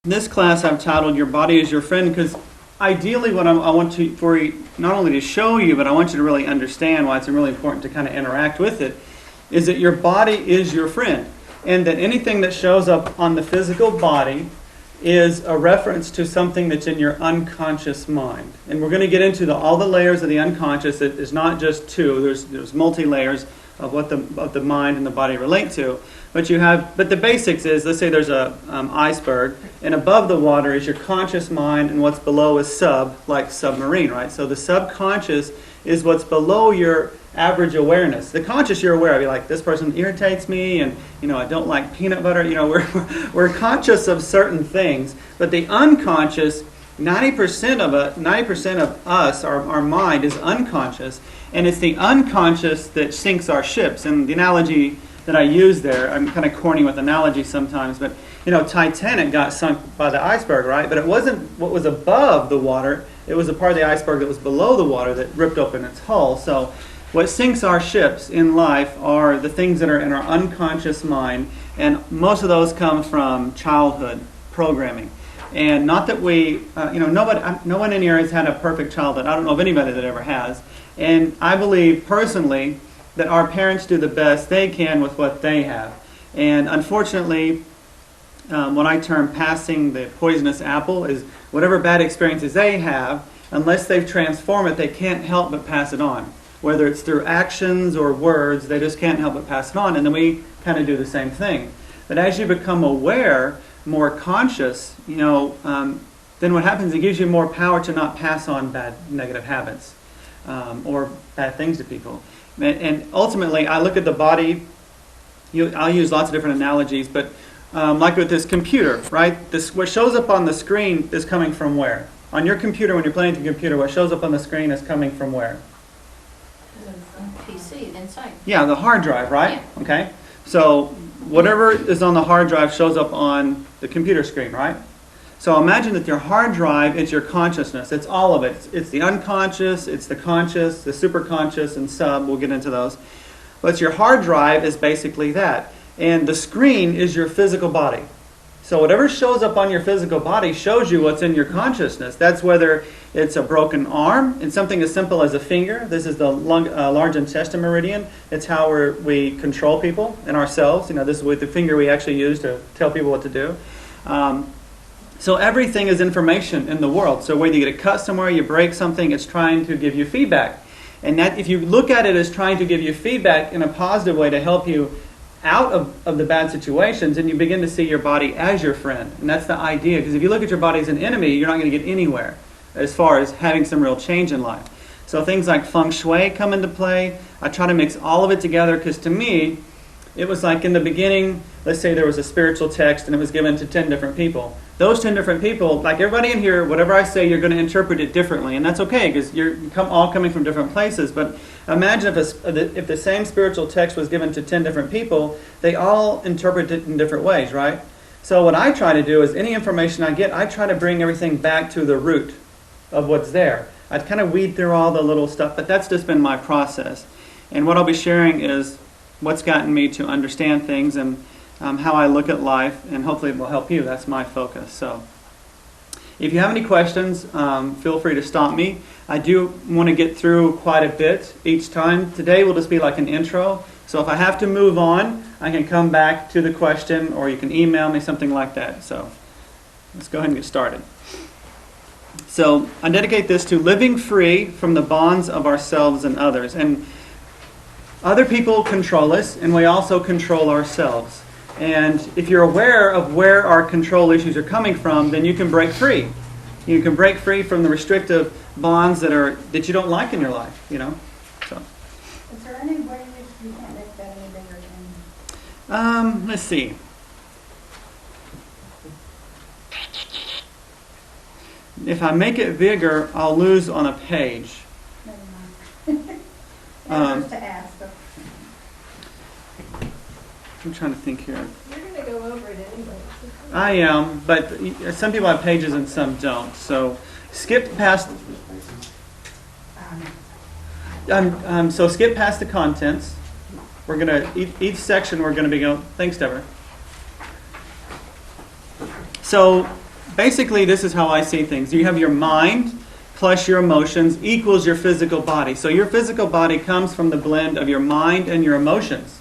This class I've titled "Your Body is Your Friend" because ideally what I want to, for you, not only to show you, but I want you to really understand why it's really important to kind of interact with it, is that your body is your friend. And that anything that shows up on the physical body is a reference to something that's in your unconscious mind. And we're going to get into all the layers of the unconscious. It is not just two. There's multi-layers of what the mind and the body relate to. But the basics is, let's say there's a iceberg, and above the water is your conscious mind, and what's below is like submarine, right? So the subconscious is what's below your average awareness. The conscious, you're aware of. You're like, this person irritates me, and I don't like peanut butter. We're conscious of certain things, but the unconscious, 90% of us, our mind is unconscious, and it's the unconscious that sinks our ships. And the analogy that I use there, I'm kind of corny with analogy sometimes, but Titanic got sunk by the iceberg, right? But it wasn't what was above the water, it was a part of the iceberg that was below the water that ripped open its hull. So what sinks our ships in life are the things that are in our unconscious mind, and most of those come from childhood programming. And not that we, no one in here has had a perfect childhood. I don't know of anybody that ever has. And I believe personally that our parents do the best they can with what they have. And unfortunately, what I term passing the poisonous apple is whatever bad experiences they have, unless they've transformed it, they can't help but pass it on. Whether it's through actions or words, they just can't help but pass it on. And then we kind of do the same thing. But as you become aware, more conscious, then what happens, it gives you more power to not pass on bad, negative habits or bad things to people. And ultimately, I look at the body, I'll use lots of different analogies, but like with this computer, right? What shows up on the screen is coming from where? On your computer, when you're playing with the computer, what shows up on the screen is coming from where? The PC, inside. Yeah, the hard drive, right? Yeah. Okay. So whatever is on the hard drive shows up on the computer screen, right? So imagine that your hard drive is your consciousness. It's all of it. It's the unconscious, it's the conscious, the superconscious, and sub. We'll get into those. But your hard drive is basically that. And the screen is your physical body. So whatever shows up on your physical body shows you what's in your consciousness. That's whether it's a broken arm and something as simple as a finger. This is the large intestine meridian. It's how we control people and ourselves. This is with the finger we actually use to tell people what to do. So everything is information in the world. So whether you get a cut somewhere, you break something, it's trying to give you feedback. And that, if you look at it as trying to give you feedback in a positive way to help you out of the bad situations, and you begin to see your body as your friend. And that's the idea. Because if you look at your body as an enemy, you're not going to get anywhere as far as having some real change in life. So things like feng shui come into play. I try to mix all of it together because to me, it was like in the beginning, let's say there was a spiritual text and it was given to 10 different people. Those 10 different people, like everybody in here, whatever I say, you're going to interpret it differently. And that's okay because you're all coming from different places. But imagine if the same spiritual text was given to 10 different people, they all interpret it in different ways, right? So what I try to do is any information I get, I try to bring everything back to the root of what's there. I kind of weed through all the little stuff, but that's just been my process. And what I'll be sharing is what's gotten me to understand things and how I look at life, and hopefully it will help you. That's my focus. So if you have any questions, feel free to stop me. I do want to get through quite a bit each time. Today will just be like an intro. So if I have to move on, I can come back to the question, or you can email me, something like that. So let's go ahead and get started. So I dedicate this to living free from the bonds of ourselves and others. And other people control us, and we also control ourselves. And if you're aware of where our control issues are coming from, then you can break free. You can break free from the restrictive bonds that you don't like in your life, So. Is there any way you can't make that any bigger? Let's see. If I make it bigger, I'll lose on a page. Never mind. That was to ask. But I'm trying to think here. You're going to go over it anyway. I am, but some people have pages and some don't. So skip past. Skip past the contents. We're gonna each section. We're gonna be going. Thanks, Deborah. So basically, this is how I see things. You have your mind plus your emotions equals your physical body. So your physical body comes from the blend of your mind and your emotions.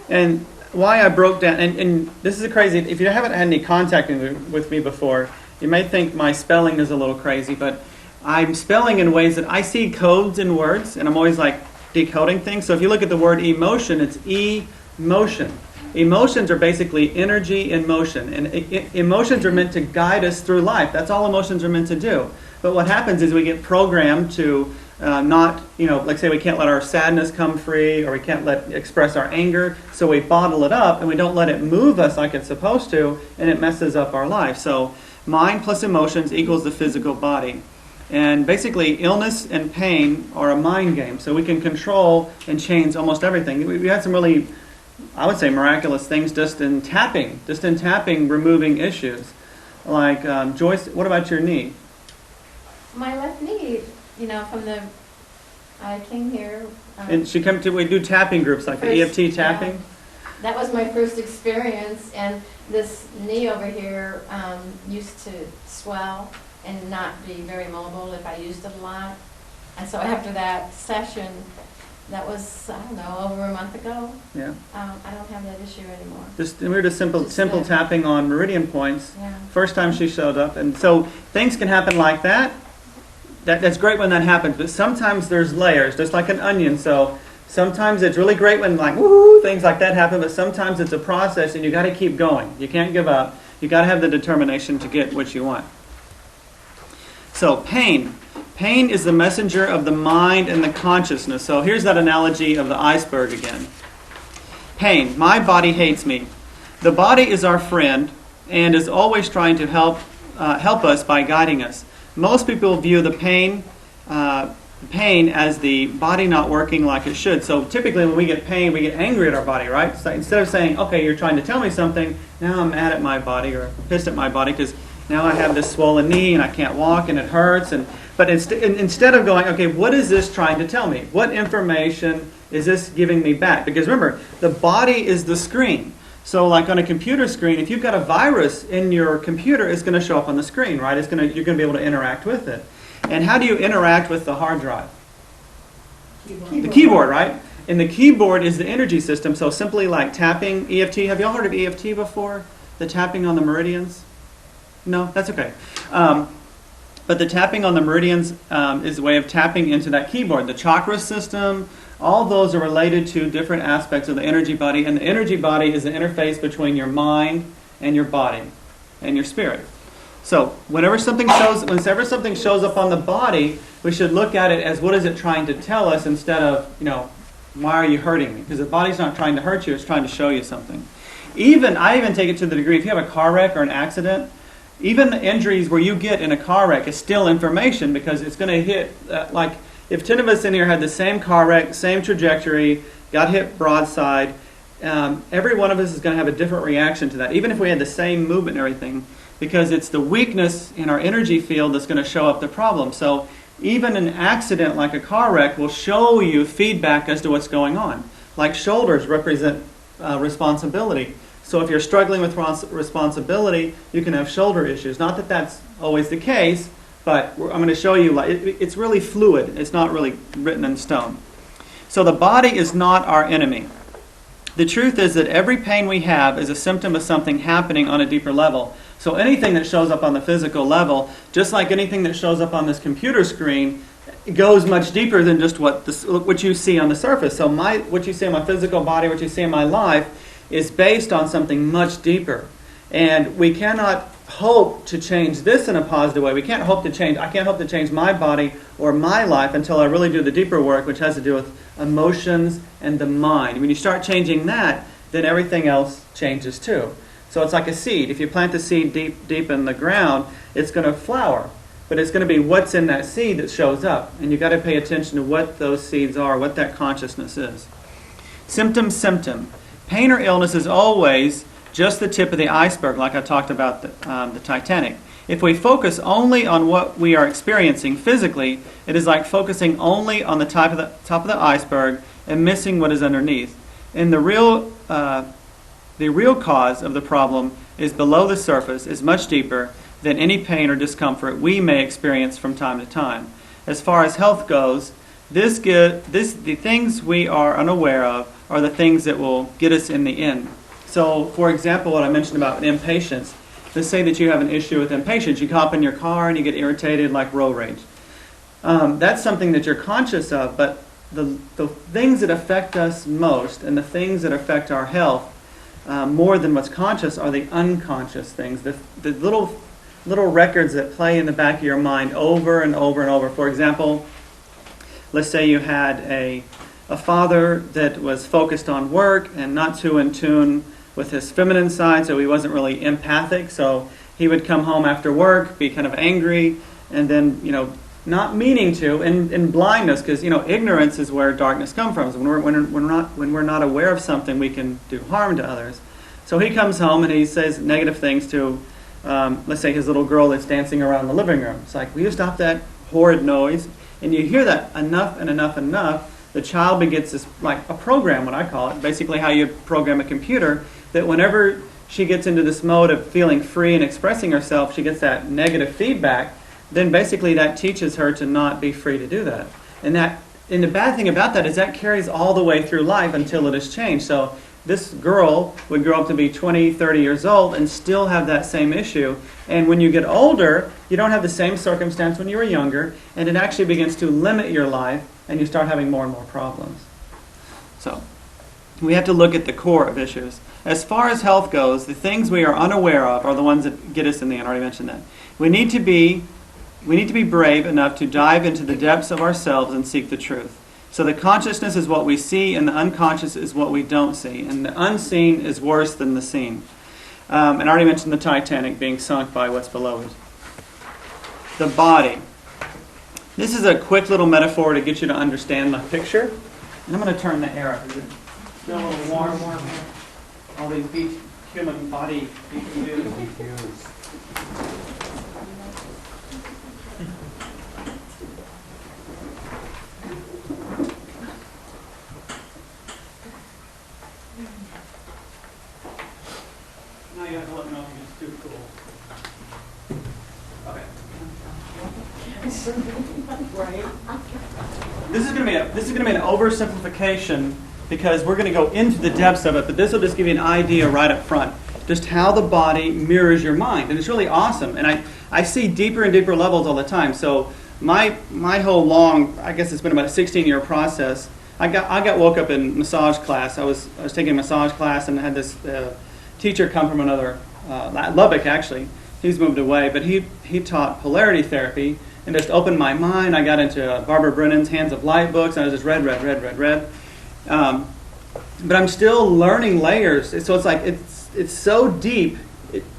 And why I broke down, and this is crazy, if you haven't had any contact with me before, you may think my spelling is a little crazy, but I'm spelling in ways that I see codes in words, and I'm always like decoding things. So if you look at the word emotion, it's emotion. Emotions are basically energy in motion, and emotions are meant to guide us through life. That's all emotions are meant to do. But what happens is we get programmed to not, like say we can't let our sadness come free, or we can't express our anger, so we bottle it up and we don't let it move us like it's supposed to, and it messes up our life. So mind plus emotions equals the physical body. And basically, illness and pain are a mind game, so we can control and change almost everything. We had some really, I would say, miraculous things just in tapping, removing issues. Like, Joyce, what about your knee? My left knee, I came here. And she came to, we do tapping groups, like the EFT tapping. Yeah, that was my first experience, and this knee over here used to swell and not be very mobile if I used it a lot. And so after that session, that was, I don't know, over a month ago. Yeah. I don't have that issue anymore. We were just simple tapping on meridian points. Yeah. First time she showed up, and so things can happen like that. That's great when that happens, but sometimes there's layers, just like an onion. So sometimes it's really great when things like that happen, but sometimes it's a process, and you got to keep going. You can't give up. You got to have the determination to get what you want. So pain. Pain is the messenger of the mind and the consciousness. So here's that analogy of the iceberg again. Pain. My body hates me. The body is our friend and is always trying to help us by guiding us. Most people view the pain as the body not working like it should. So typically when we get pain, we get angry at our body, right? So instead of saying, okay, you're trying to tell me something, now I'm mad at my body or pissed at my body because now I have this swollen knee and I can't walk and it hurts. But instead of going, okay, what is this trying to tell me? What information is this giving me back? Because remember, the body is the screen. So like on a computer screen, if you've got a virus in your computer, it's going to show up on the screen, right? You're going to be able to interact with it. And how do you interact with the hard drive? The keyboard, right? And the keyboard is the energy system. So simply like tapping, EFT. Have you all heard of EFT before? The tapping on the meridians? No? That's okay. But the tapping on the meridians is a way of tapping into that keyboard. The chakra system, all those are related to different aspects of the energy body. And the energy body is the interface between your mind and your body and your spirit. So whenever something shows up on the body, we should look at it as what is it trying to tell us instead of, why are you hurting me? Because the body's not trying to hurt you, it's trying to show you something. I even take it to the degree, if you have a car wreck or an accident, even the injuries where you get in a car wreck is still information because it's going to hit, like if 10 of us in here had the same car wreck, same trajectory, got hit broadside, every one of us is going to have a different reaction to that, even if we had the same movement and everything, because it's the weakness in our energy field that's going to show up the problem. So even an accident like a car wreck will show you feedback as to what's going on. Like shoulders represent responsibility. So if you're struggling with responsibility, you can have shoulder issues. Not that that's always the case, but I'm going to show you, it's really fluid. It's not really written in stone. So the body is not our enemy. The truth is that every pain we have is a symptom of something happening on a deeper level. So anything that shows up on the physical level, just like anything that shows up on this computer screen, goes much deeper than just what you see on the surface. So what you see in my physical body, what you see in my life, is based on something much deeper. And we cannot hope to change this in a positive way. I can't hope to change my body or my life until I really do the deeper work, which has to do with emotions and the mind. When you start changing that, then everything else changes too. So it's like a seed. If you plant the seed deep in the ground, it's going to flower. But it's going to be what's in that seed that shows up. And you've got to pay attention to what those seeds are, what that consciousness is. Symptom. Pain or illness is always just the tip of the iceberg, like I talked about the Titanic. If we focus only on what we are experiencing physically, it is like focusing only on the top of the iceberg and missing what is underneath. And the real cause of the problem is below the surface, is much deeper. than any pain or discomfort we may experience from time to time. As far as health goes, the things we are unaware of are the things that will get us in the end. So, for example, what I mentioned about impatience. Let's say that you have an issue with impatience. You hop in your car and you get irritated like road rage. That's something that you're conscious of, but the things that affect us most and the things that affect our health more than what's conscious are the unconscious things, the little records that play in the back of your mind over and over and over. For example, let's say you had a father that was focused on work and not too in tune with his feminine side, so he wasn't really empathic. So he would come home after work, be kind of angry, and then, not meaning to, in blindness, because, ignorance is where darkness comes from. So when we're not aware of something, we can do harm to others. So he comes home and he says negative things to, let's say, his little girl that's dancing around the living room. It's like, will you stop that horrid noise? And you hear that enough and enough and enough, the child begins this, like a program, what I call it, basically how you program a computer, that whenever she gets into this mode of feeling free and expressing herself, she gets that negative feedback, then basically that teaches her to not be free to do that. And the bad thing about that is that carries all the way through life until it is changed. So this girl would grow up to be 20, 30 years old and still have that same issue. And when you get older, you don't have the same circumstance when you were younger, and it actually begins to limit your life, and you start having more and more problems. So we have to look at the core of issues. As far as health goes, the things we are unaware of are the ones that get us in the end. I already mentioned that. We need to be brave enough to dive into the depths of ourselves and seek the truth. So the consciousness is what we see, and the unconscious is what we don't see. And the unseen is worse than the seen. And I already mentioned the Titanic being sunk by what's below it. The body. This is a quick little metaphor to get you to understand my picture. And I'm going to turn the air up. Is it still a little warm? All these human body BTUs. Now you have to let me know if it's too cool. Okay. This is going to be an oversimplification because we're going to go into the depths of it, but this will just give you an idea right up front, just how the body mirrors your mind, and it's really awesome. And I see deeper and deeper levels all the time. So my whole long, I guess it's been about a 16-year process. I got woke up in massage class. I was taking a massage class and had this teacher come from another Lubbock actually. He's moved away, but he taught polarity therapy and just opened my mind. I got into Barbara Brennan's Hands of Light books, and I just read. But I'm still learning layers. So it's like it's so deep.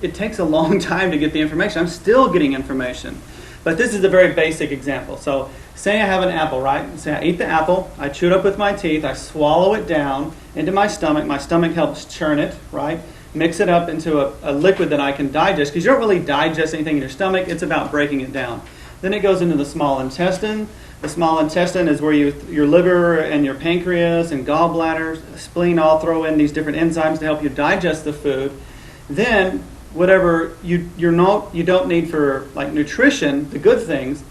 It takes a long time to get the information. I'm still getting information. But this is a very basic example. So say I have an apple, right? Say I eat the apple, I chew it up with my teeth, I swallow it down into my stomach helps churn it, right? Mix it up into a liquid that I can digest, because you don't really digest anything in your stomach, it's about breaking it down. Then it goes into the small intestine. The small intestine is where your liver and your pancreas and gallbladder, spleen all throw in these different enzymes to help you digest the food. Then whatever you don't need for like nutrition, the good things,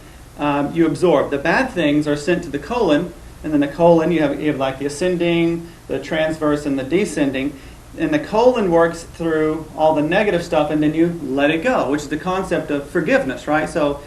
you absorb. The bad things are sent to the colon, and then the colon you have like the ascending, the transverse, and the descending. And the colon works through all the negative stuff, and then you let it go, which is the concept of forgiveness, right? So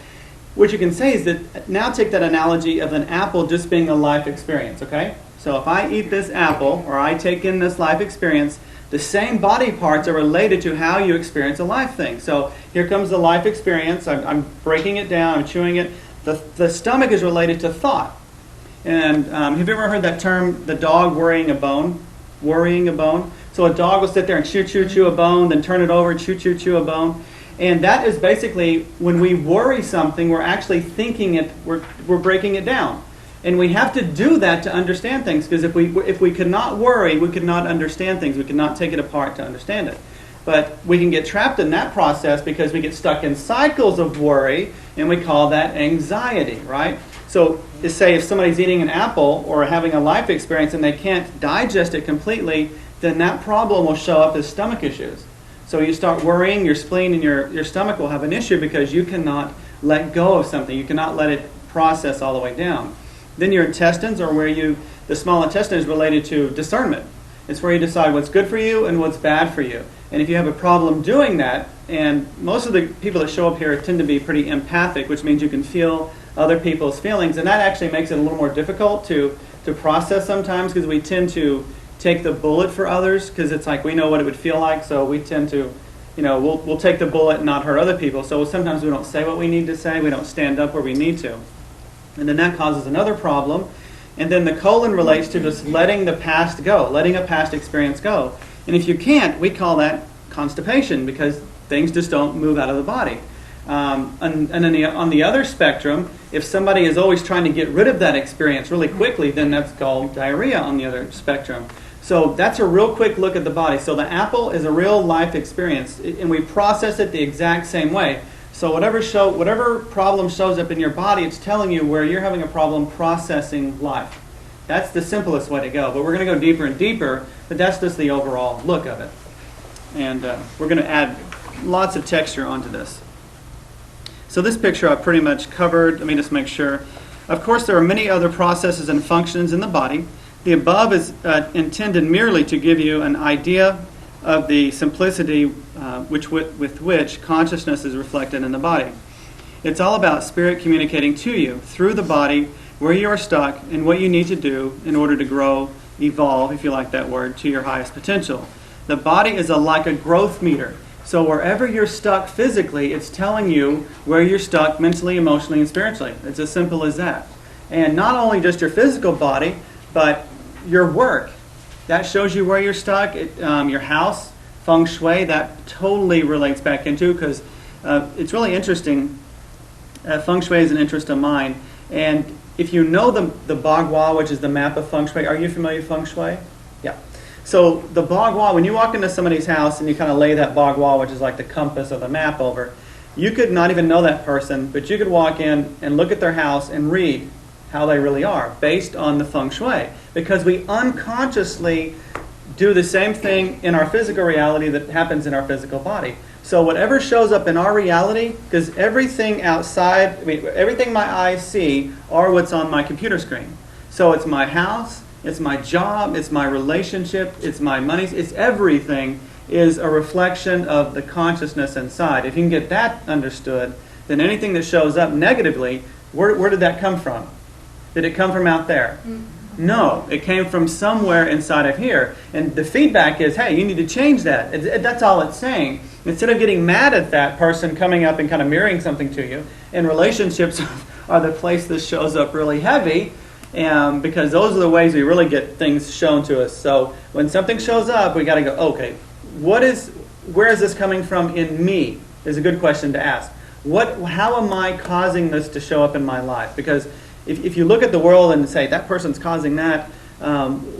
what you can say is that, now take that analogy of an apple just being a life experience, okay? So if I eat this apple, or I take in this life experience, the same body parts are related to how you experience a life thing. So here comes the life experience. I'm breaking it down, I'm chewing it. The stomach is related to thought. And have you ever heard that term, the dog worrying a bone? Worrying a bone? So a dog will sit there and chew a bone, then turn it over, chew a bone. And that is basically, when we worry something, we're actually thinking it, we're breaking it down. And we have to do that to understand things, because if we could not worry, we could not understand things. We could not take it apart to understand it. But we can get trapped in that process because we get stuck in cycles of worry, and we call that anxiety, right? So to say if somebody's eating an apple or having a life experience and they can't digest it completely, then that problem will show up as stomach issues. So you start worrying, your spleen and your stomach will have an issue because you cannot let go of something. You cannot let it process all the way down. Then your intestines are where the small intestine is related to discernment. It's where you decide what's good for you and what's bad for you. And if you have a problem doing that, and most of the people that show up here tend to be pretty empathic, which means you can feel other people's feelings, and that actually makes it a little more difficult to process sometimes, because we tend to take the bullet for others, because it's like we know what it would feel like, so we tend to, we'll take the bullet and not hurt other people. So sometimes we don't say what we need to say, we don't stand up where we need to. And then that causes another problem. And then the colon relates to just letting the past go, letting a past experience go. And if you can't, we call that constipation, because things just don't move out of the body. And then on the other spectrum, if somebody is always trying to get rid of that experience really quickly, then that's called diarrhea on the other spectrum. So that's a real quick look at the body. So the apple is a real life experience, and we process it the exact same way. So whatever problem shows up in your body, it's telling you where you're having a problem processing life. That's the simplest way to go. But we're going to go deeper and deeper, but that's just the overall look of it. And we're going to add lots of texture onto this. So this picture I've pretty much covered. Let me just make sure. Of course, there are many other processes and functions in the body. The above is intended merely to give you an idea of the simplicity with which consciousness is reflected in the body. It's all about spirit communicating to you through the body where you are stuck and what you need to do in order to grow, evolve, if you like that word, to your highest potential. The body is like a growth meter. So wherever you're stuck physically, it's telling you where you're stuck mentally, emotionally, and spiritually. It's as simple as that. And not only just your physical body, but your work. That shows you where you're stuck. Your house, feng shui, that totally relates back into, because it's really interesting. Feng shui is an interest of mine. And if you know the Bagua, which is the map of feng shui, are you familiar with feng shui? Yeah. So the Bagua, when you walk into somebody's house and you kind of lay that Bagua, which is like the compass or the map over, you could not even know that person, but you could walk in and look at their house and read how they really are based on the feng shui. Because we unconsciously do the same thing in our physical reality that happens in our physical body. So whatever shows up in our reality, because everything outside, everything my eyes see are what's on my computer screen. So it's my house, it's my job, it's my relationship, it's my money, it's everything is a reflection of the consciousness inside. If you can get that understood, then anything that shows up negatively, where did that come from? Did it come from out there? Mm-hmm. No, it came from somewhere inside of here. And the feedback is, hey, you need to change that. That's all it's saying. Instead of getting mad at that person coming up and kind of mirroring something to you, and relationships are the place this shows up really heavy, because those are the ways we really get things shown to us. So when something shows up, we got to go, okay, where is this coming from in me? Is a good question to ask. How am I causing this to show up in my life? Because if you look at the world and say that person's causing that,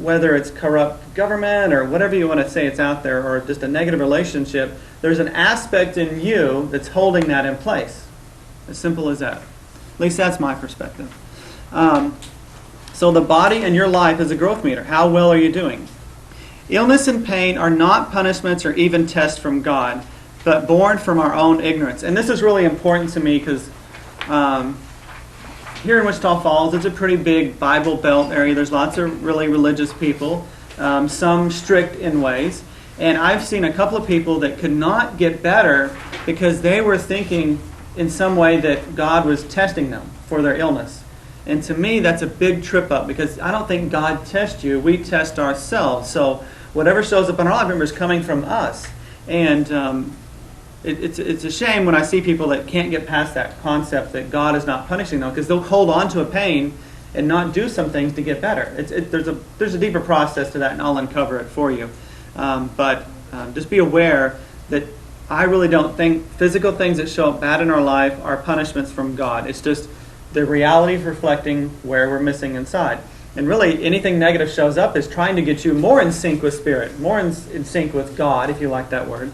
whether it's corrupt government or whatever you want to say it's out there, or just a negative relationship, there's an aspect in you that's holding that in place. As simple as that. At least that's my perspective. So the body and your life is a growth meter. How well are you doing? Illness and pain are not punishments or even tests from God, but born from our own ignorance. And this is really important to me because here in Wichita Falls, it's a pretty big Bible Belt area. There's lots of really religious people, some strict in ways. And I've seen a couple of people that could not get better because they were thinking in some way that God was testing them for their illness. And to me, that's a big trip up, because I don't think God tests you. We test ourselves. So whatever shows up in our life, remember, is coming from us. And it's a shame when I see people that can't get past that concept that God is not punishing them, because they'll hold on to a pain and not do some things to get better. There's a deeper process to that, and I'll uncover it for you. But just be aware that I really don't think physical things that show up bad in our life are punishments from God. It's just the reality of reflecting where we're missing inside. And really, anything negative shows up is trying to get you more in sync with Spirit, more in sync with God, if you like that word.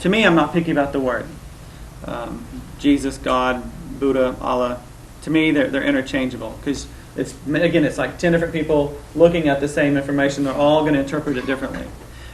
To me, I'm not picky about the word. Jesus, God, Buddha, Allah. To me, they're interchangeable, because it's like 10 different people looking at the same information. They're all going to interpret it differently.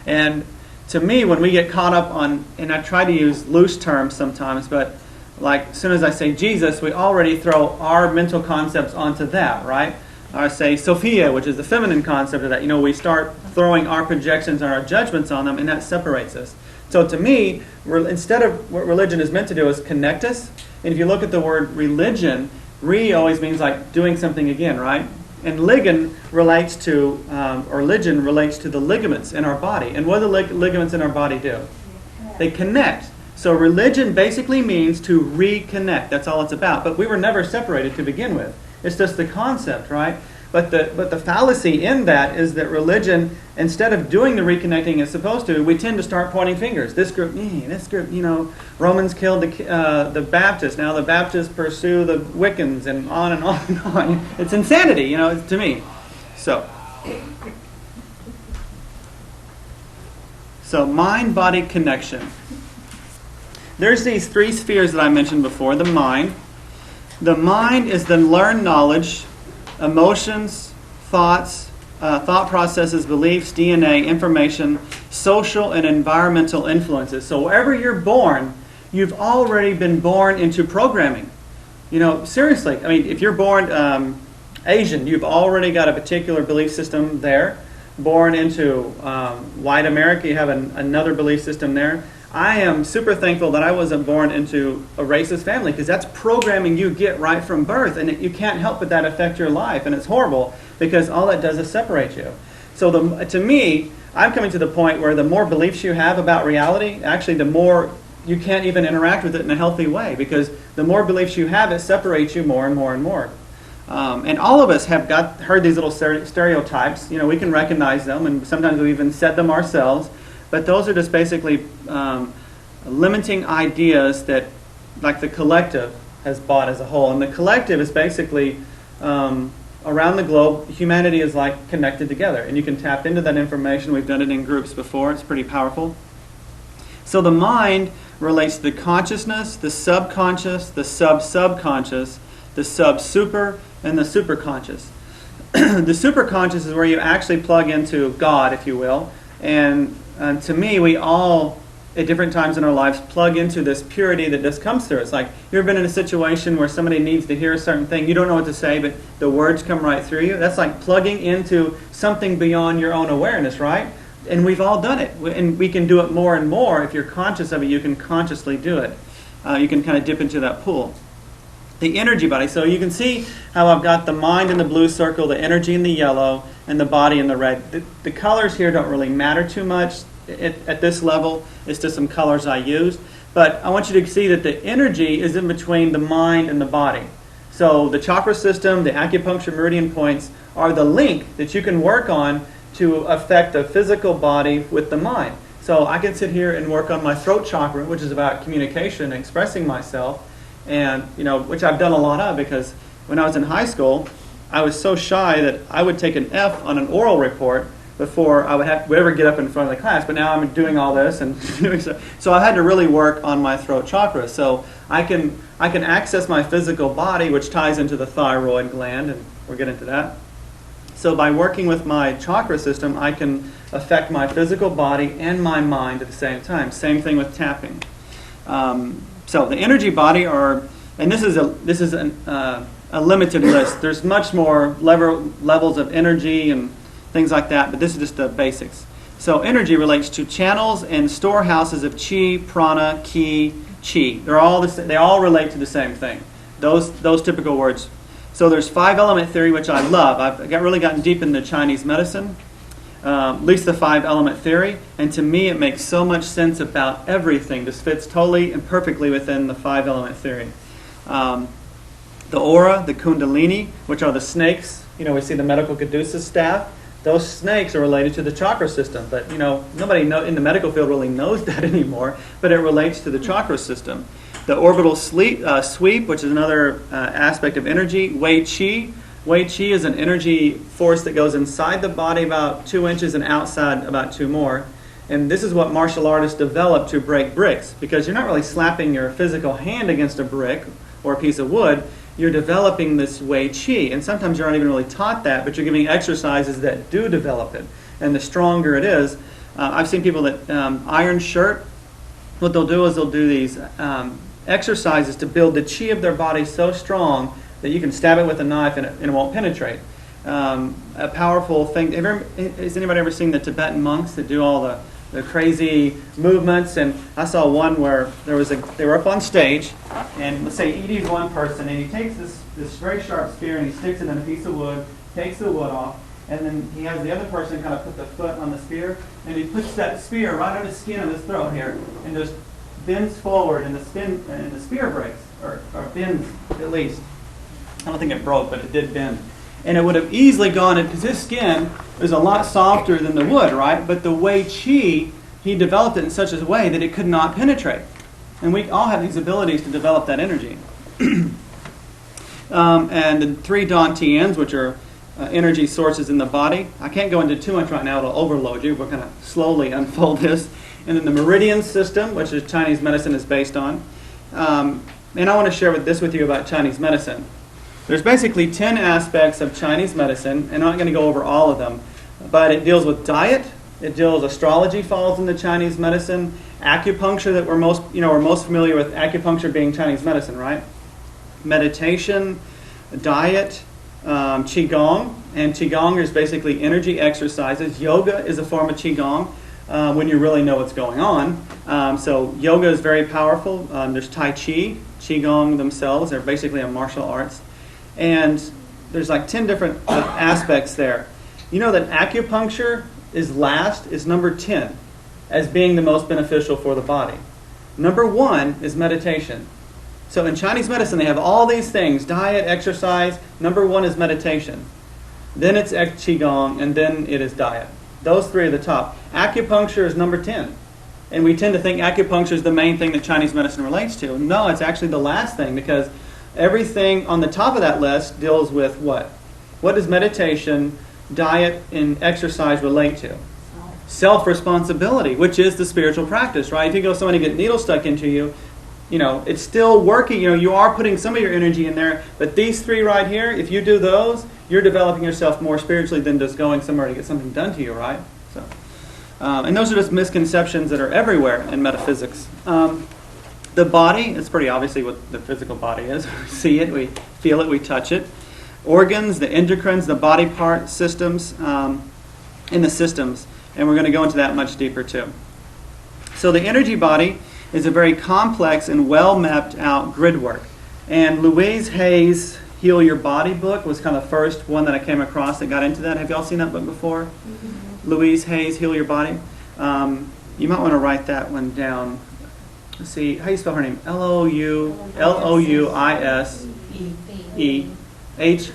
And to me, when we get caught up on, and I try to use loose terms sometimes, but like as soon as I say Jesus, we already throw our mental concepts onto that, right? Or I say Sophia, which is the feminine concept of that. We start throwing our projections and our judgments on them, and that separates us. So to me, instead of what religion is meant to do is connect us. And if you look at the word religion, always means like doing something again, right? And religion relates to the ligaments in our body. And what do the ligaments in our body do? They connect. So religion basically means to reconnect. That's all it's about. But we were never separated to begin with. It's just the concept, right? But the fallacy in that is that religion, instead of doing the reconnecting it's supposed to, we tend to start pointing fingers. This group, Romans killed the Baptists. Now the Baptists pursue the Wiccans, and on and on and on. It's insanity, to me. So mind-body connection. There's these 3 spheres that I mentioned before. The mind. The mind is the learned knowledge, emotions, thoughts, thought processes, beliefs, DNA, information, social and environmental influences. So wherever you're born, you've already been born into programming. Seriously. I mean, if you're born Asian, you've already got a particular belief system there. Born into white America, you have another belief system there. I am super thankful that I wasn't born into a racist family, because that's programming you get right from birth, and you can't help but that affect your life, and it's horrible because all that does is separate you. So to me, I'm coming to the point where the more beliefs you have about reality, actually the more you can't even interact with it in a healthy way, because the more beliefs you have, it separates you more and more and more. And all of us have heard these little stereotypes. We can recognize them, and sometimes we even set them ourselves. But those are just basically limiting ideas that, like, the collective has bought as a whole. And the collective is basically, around the globe, humanity is like connected together. And you can tap into that information. We've done it in groups before. It's pretty powerful. So the mind relates to the consciousness, the subconscious, the sub-subconscious, the sub-super, and the superconscious. The superconscious is where you actually plug into God, if you will. And to me, we all, at different times in our lives, plug into this purity that just comes through. It's like, you ever been in a situation where somebody needs to hear a certain thing, you don't know what to say, but the words come right through you? That's like plugging into something beyond your own awareness, right? And we've all done it. And we can do it more and more. If you're conscious of it, you can consciously do it. You can kind of dip into that pool. The energy body. So you can see how I've got the mind in the blue circle, the energy in the yellow, and the body in the red. The colors here don't really matter too much at this level. It's just some colors I used. But I want you to see that the energy is in between the mind and the body. So the chakra system, the acupuncture meridian points, are the link that you can work on to affect the physical body with the mind. So I can sit here and work on my throat chakra, which is about communication, expressing myself. And, which I've done a lot of, because when I was in high school, I was so shy that I would take an F on an oral report before I would ever get up in front of the class. But now I'm doing all this and doing so I had to really work on my throat chakra. So I can access my physical body, which ties into the thyroid gland, and we'll get into that. So by working with my chakra system, I can affect my physical body and my mind at the same time. Same thing with tapping. So the energy body and this is a limited list. There's much more levels of energy and things like that, but this is just the basics. So energy relates to channels and storehouses of chi, prana, ki, chi. They all relate to the same thing. Those typical words. So there's 5-element theory, which I love. I've really gotten deep into Chinese medicine. At least the 5-element theory, and to me it makes so much sense about everything. This fits totally and perfectly within the 5-element theory. The aura, the kundalini, which are the snakes. We see the medical caduceus staff. Those snakes are related to the chakra system, but nobody in the medical field really knows that anymore, but it relates to the chakra system. The orbital sweep, which is another aspect of energy. Wei Qi. Wei Qi is an energy force that goes inside the body about 2 inches and outside about 2 more. And this is what martial artists develop to break bricks, because you're not really slapping your physical hand against a brick or a piece of wood. You're developing this Wei Qi. And sometimes you're not even really taught that, but you're giving exercises that do develop it. And the stronger it is, I've seen people that iron shirt. What they'll do is they'll do these exercises to build the chi of their body so strong that you can stab it with a knife and it won't penetrate. A powerful thing. Has anybody ever seen the Tibetan monks that do all the crazy movements? And I saw one where they were up on stage, and let's say Edie's one person, and he takes this very sharp spear and he sticks it in a piece of wood, takes the wood off, and then he has the other person kind of put the foot on the spear, and he puts that spear right on his skin of his throat here, and just bends forward, and the spear breaks, or bends at least. I don't think it broke, but it did bend. And it would have easily gone in, because his skin is a lot softer than the wood, right? But the way chi, he developed it in such a way that it could not penetrate. And we all have these abilities to develop that energy. And the 3 dantians, which are energy sources in the body. I can't go into too much right now, it'll overload you. We're going to slowly unfold this. And then the Meridian system, which is Chinese medicine is based on. And I want to share this with you about Chinese medicine. There's basically 10 aspects of Chinese medicine, and I'm not going to go over all of them, but it deals with diet, astrology falls into Chinese medicine, acupuncture that we're most familiar with, acupuncture being Chinese medicine, right? Meditation, diet, qigong, and qigong is basically energy exercises. Yoga is a form of qigong when you really know what's going on. So yoga is very powerful. There's tai chi, qigong themselves, they're basically a martial arts. And there's like 10 different aspects there. You know that acupuncture is number 10 as being the most beneficial for the body. Number 1 is meditation. So in Chinese medicine, they have all these things, diet, exercise. Number 1 is meditation. Then it's qigong, and then it is diet. Those 3 are the top. Acupuncture is number 10. And we tend to think acupuncture is the main thing that Chinese medicine relates to. No, it's actually the last thing, because everything on the top of that list deals with what? What does meditation, diet, and exercise relate to? Self-responsibility, which is the spiritual practice, right? If you go somebody get needle stuck into you, it's still working. You are putting some of your energy in there, but these 3 right here, if you do those, you're developing yourself more spiritually than just going somewhere to get something done to you, right? So, and those are just misconceptions that are everywhere in metaphysics. The body, it's pretty obviously what the physical body is. We see it, we feel it, we touch it. Organs, the endocrines, the body part systems, and the systems. And we're going to go into that much deeper too. So the energy body is a very complex and well mapped out grid work. And Louise Hay's Heal Your Body book was kind of the first one that I came across that got into that. Have y'all seen that book before? Mm-hmm. Louise Hay's Heal Your Body. You might want to write that one down. Let's see, how do you spell her name? Louisehayes. Hay.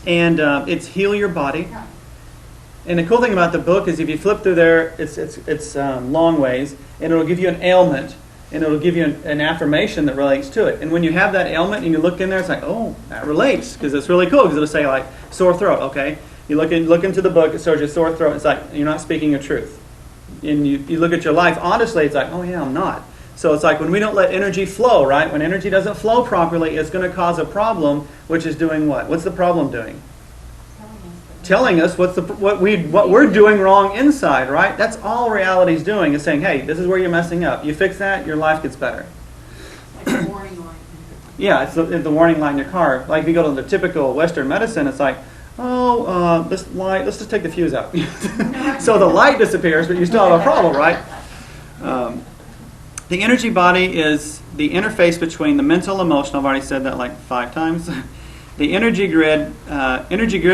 And it's Heal Your Body. And the cool thing about the book is if you flip through there, it's long ways, and it'll give you an ailment, and it'll give you an affirmation that relates to it. And when you have that ailment and you look in there, it's like, oh, that relates, because it's really cool, because it'll say like sore throat, okay? You look into the book, it shows you sore throat, it's like you're not speaking your truth. And you look at your life, honestly, it's like, oh yeah, I'm not. So it's like when we don't let energy flow, right? When energy doesn't flow properly, it's going to cause a problem, which is doing what? What's the problem doing? Telling us what we're doing wrong inside, right? That's all reality's doing, is saying, hey, this is where you're messing up. You fix that, your life gets better. Like a warning light. Yeah, it's the warning light in your car. Like if you go to the typical Western medicine, it's like, let's just take the fuse out. So the light disappears, but you still have a problem, right? The energy body is the interface between the mental, emotional, I've already said that like 5 times. The energy grid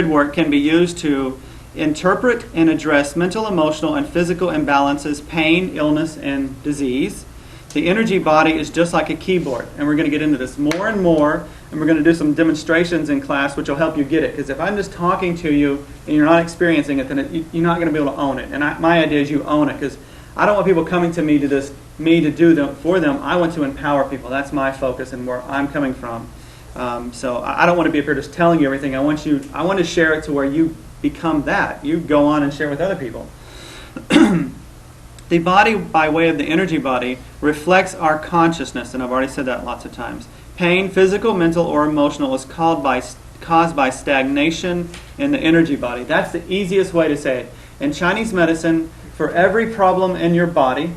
work can be used to interpret and address mental, emotional, and physical imbalances, pain, illness, and disease. The energy body is just like a keyboard, and we're going to get into this more and more, and we're going to do some demonstrations in class which will help you get it, because if I'm just talking to you and you're not experiencing it, then you're not going to be able to own it. And my idea is you own it, because I don't want people coming to me to do them for them. I want to empower people. That's my focus and where I'm coming from. So I don't want to be up here just telling you everything. I want to share it to where you become that. You go on and share with other people. The body, by way of the energy body, reflects our consciousness, and I've already said that lots of times. Pain, physical, mental, or emotional, is caused caused by stagnation in the energy body. That's the easiest way to say it. In Chinese medicine, for every problem in your body,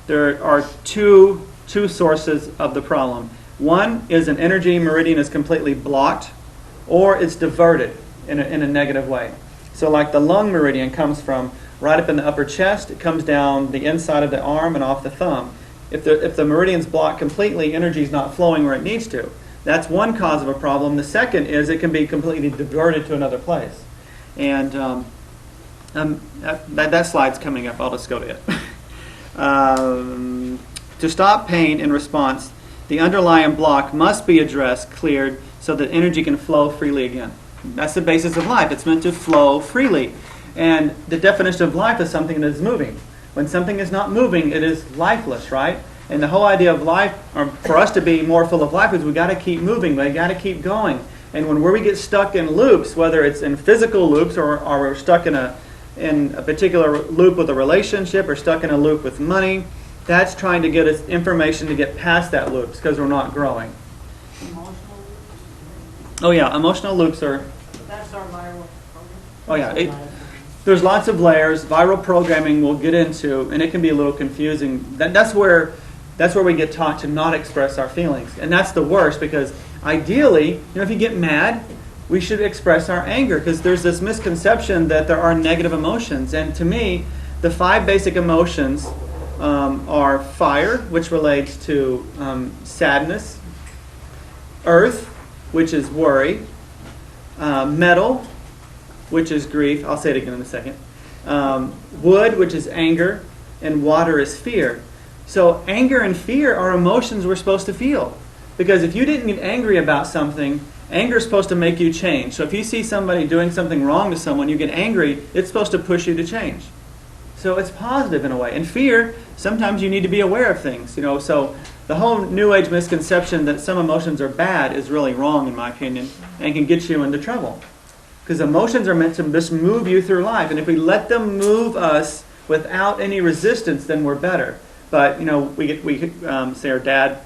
there are two sources of the problem. One is an energy meridian is completely blocked, or it's diverted in a negative way. So like the lung meridian comes from right up in the upper chest, it comes down the inside of the arm and off the thumb. If the meridian's blocked completely, energy is not flowing where it needs to. That's one cause of a problem. The second is it can be completely diverted to another place. And that slide's coming up. I'll just go to it. To stop pain in response, the underlying block must be addressed, cleared, so that energy can flow freely again. That's the basis of life. It's meant to flow freely. And the definition of life is something that is moving. When something is not moving, it is lifeless, right? And the whole idea of life, or for us to be more full of life, is we got to keep moving. We got to keep going. And where we get stuck in loops, whether it's in physical loops or we're stuck in a particular loop with a relationship or stuck in a loop with money, that's trying to get us information to get past that loops because we're not growing. Emotional loops? Oh yeah, emotional loops are... That's our viral program. Oh yeah, there's lots of layers. Viral programming we'll get into, and it can be a little confusing. That's where we get taught to not express our feelings. And that's the worst because ideally, if you get mad, we should express our anger because there's this misconception that there are negative emotions. And to me, the 5 basic emotions are fire, which relates to sadness, earth, which is worry, metal, which is grief. I'll say it again in a second. Wood, which is anger, and water is fear. So anger and fear are emotions we're supposed to feel. Because if you didn't get angry about something, anger is supposed to make you change. So if you see somebody doing something wrong to someone, you get angry, it's supposed to push you to change. So it's positive in a way. And fear, sometimes you need to be aware of things. So the whole New Age misconception that some emotions are bad is really wrong in my opinion and can get you into trouble. Because emotions are meant to just move you through life. And if we let them move us without any resistance, then we're better. But, we say our dad,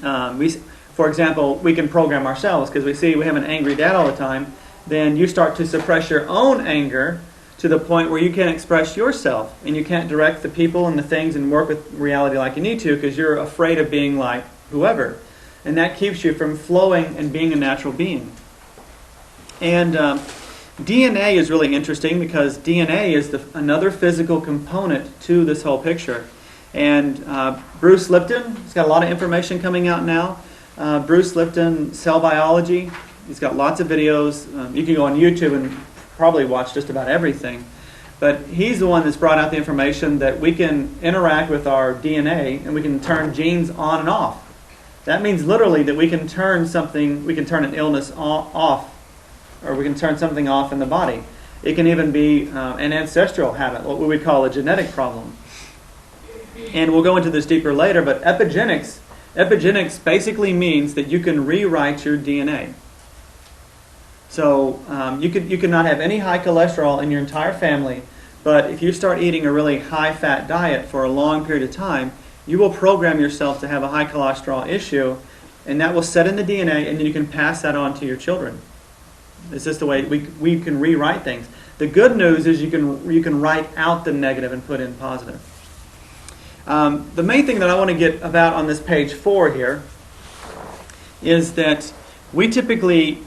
for example, we can program ourselves because we see we have an angry dad all the time. Then you start to suppress your own anger to the point where you can't express yourself. And you can't direct the people and the things and work with reality like you need to because you're afraid of being like whoever. And that keeps you from flowing and being a natural being. And DNA is really interesting because DNA is another physical component to this whole picture. And Bruce Lipton, he's got a lot of information coming out now. Bruce Lipton, Cell Biology, he's got lots of videos. You can go on YouTube and probably watch just about everything. But he's the one that's brought out the information that we can interact with our DNA and we can turn genes on and off. That means literally that we can turn an illness off. Or we can turn something off in the body. It can even be an ancestral habit, what we would call a genetic problem. And we'll go into this deeper later, but epigenetics basically means that you can rewrite your DNA. So you could not have any high cholesterol in your entire family, but if you start eating a really high-fat diet for a long period of time, you will program yourself to have a high cholesterol issue, and that will set in the DNA, and then you can pass that on to your children. It's just the way we can rewrite things. The good news is you can write out the negative and put in positive. The main thing that I want to get about on this page 4 here is that we typically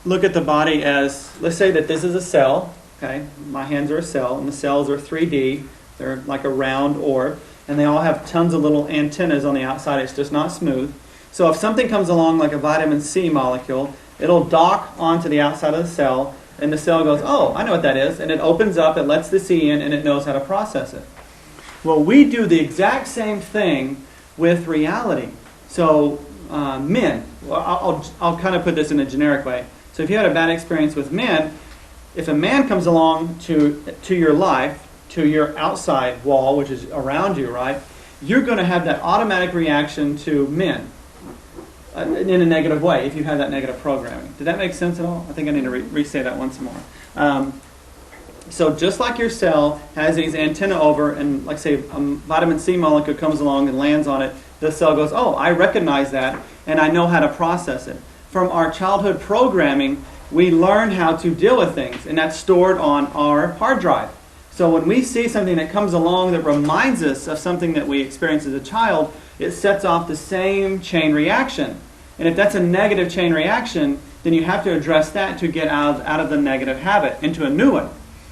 look at the body as, let's say that this is a cell. Okay, my hands are a cell, and the cells are 3D. They're like a round orb, and they all have tons of little antennas on the outside. It's just not smooth. So if something comes along like a vitamin C molecule, it'll dock onto the outside of the cell, and the cell goes, oh, I know what that is, and it opens up, it lets the C in, and it knows how to process it. Well, we do the exact same thing with reality. So men, I'll kind of put this in a generic way. So if you had a bad experience with men, if a man comes along to your life, to your outside wall, which is around you, right, you're going to have that automatic reaction to men. In a negative way, if you have that negative programming. Did that make sense at all? I think I need to re-say that once more. So just like your cell has these antennae over, and like say a vitamin C molecule comes along and lands on it, the cell goes, oh, I recognize that, and I know how to process it. From our childhood programming, we learn how to deal with things, and that's stored on our hard drive. So when we see something that comes along that reminds us of something that we experienced as a child, it sets off the same chain reaction. And if that's a negative chain reaction, then you have to address that to get out of the negative habit into a new one.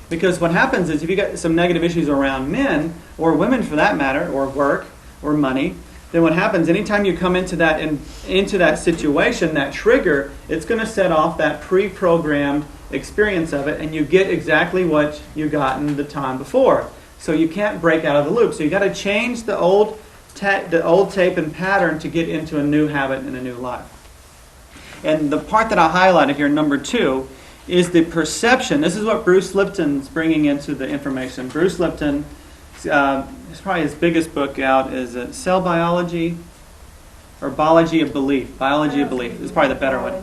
Because what happens is if you get some negative issues around men, or women for that matter, or work, or money, then what happens, anytime you come into that situation, that trigger, it's going to set off that pre-programmed experience of it, and you get exactly what you gotten the time before. So you can't break out of the loop. So you got to change the old tape and pattern to get into a new habit and a new life. And the part that I highlighted here, number 2, is the perception. This is what Bruce Lipton's bringing into the information. Bruce Lipton, it's probably his biggest book out, is Cell Biology or Biology of Belief. Biology of Belief is probably the better one.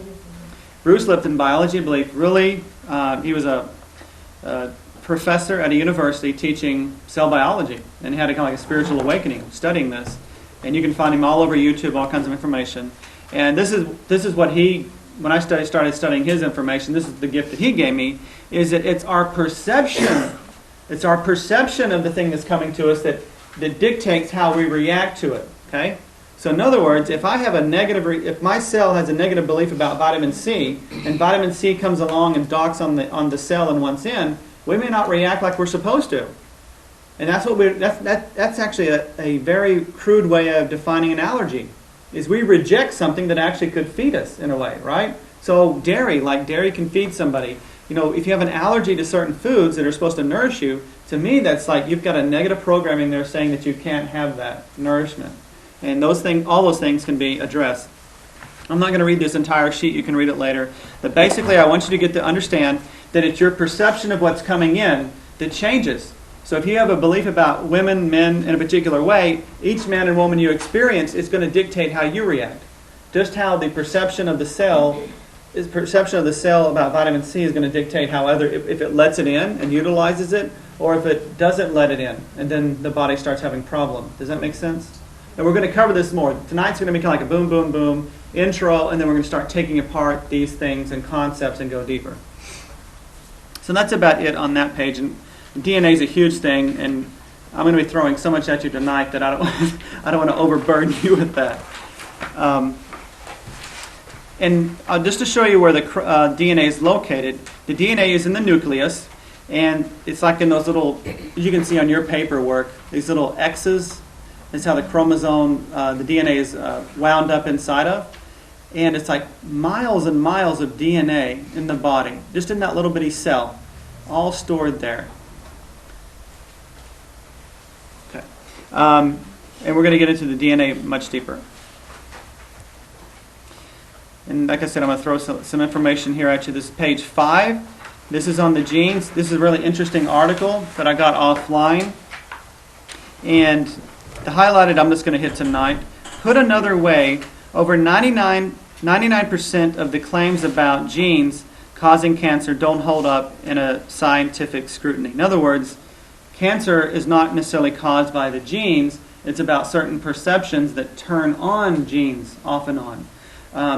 Bruce Lipton, Biology of Belief, really, he was a professor at a university teaching cell biology, and he had a kind of like a spiritual awakening studying this. And you can find him all over YouTube, all kinds of information. And this is what when I started studying his information, this is the gift that he gave me, is that it's our perception. It's our perception of the thing that's coming to us that dictates how we react to it. Okay? So in other words, if my cell has a negative belief about vitamin C, and vitamin C comes along and docks on the cell and wants in, we may not react like we're supposed to. And that's actually a very crude way of defining an allergy, is we reject something that actually could feed us in a way, right? So dairy can feed somebody. If you have an allergy to certain foods that are supposed to nourish you, to me that's like you've got a negative programming there saying that you can't have that nourishment. And all those things can be addressed. I'm not going to read this entire sheet. You can read it later. But basically, I want you to get to understand that it's your perception of what's coming in that changes. So if you have a belief about women, men in a particular way, each man and woman you experience is going to dictate how you react. Just how the perception of the cell about vitamin C is going to dictate how if it lets it in and utilizes it, or if it doesn't let it in, and then the body starts having problems. Does that make sense? And we're going to cover this more. Tonight's going to be kind of like a boom, boom, boom intro, and then we're going to start taking apart these things and concepts and go deeper. So that's about it on that page. And DNA is a huge thing, and I'm going to be throwing so much at you tonight that I don't want to overburden you with that. And just to show you where the DNA is located, the DNA is in the nucleus, and it's like in those little, you can see on your paperwork, these little X's. That's how the chromosome, the DNA is wound up inside of. And it's like miles and miles of DNA in the body, just in that little bitty cell, all stored there. Okay. And we're going to get into the DNA much deeper. And like I said, I'm going to throw some information here at you. This is page 5. This is on the genes. This is a really interesting article that I got offline. And the highlighted I'm just going to hit tonight. Put another way, over 99% of the claims about genes causing cancer don't hold up in a scientific scrutiny. In other words, cancer is not necessarily caused by the genes. It's about certain perceptions that turn on genes off and on.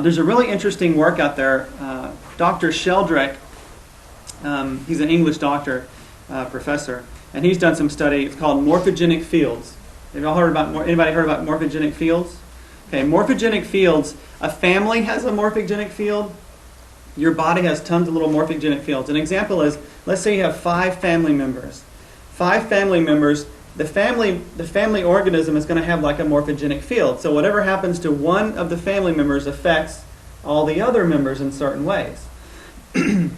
There's a really interesting work out there. Dr. Sheldrake, he's an English doctor, professor, and he's done some study. It's called morphogenic fields. Anybody heard about morphogenic fields? Okay, morphogenic fields. A family has a morphogenic field. Your body has tons of little morphogenic fields. An example is, let's say you have 5 family members. 5 family members. The family organism is going to have like a morphogenic field. So whatever happens to one of the family members affects all the other members in certain ways. And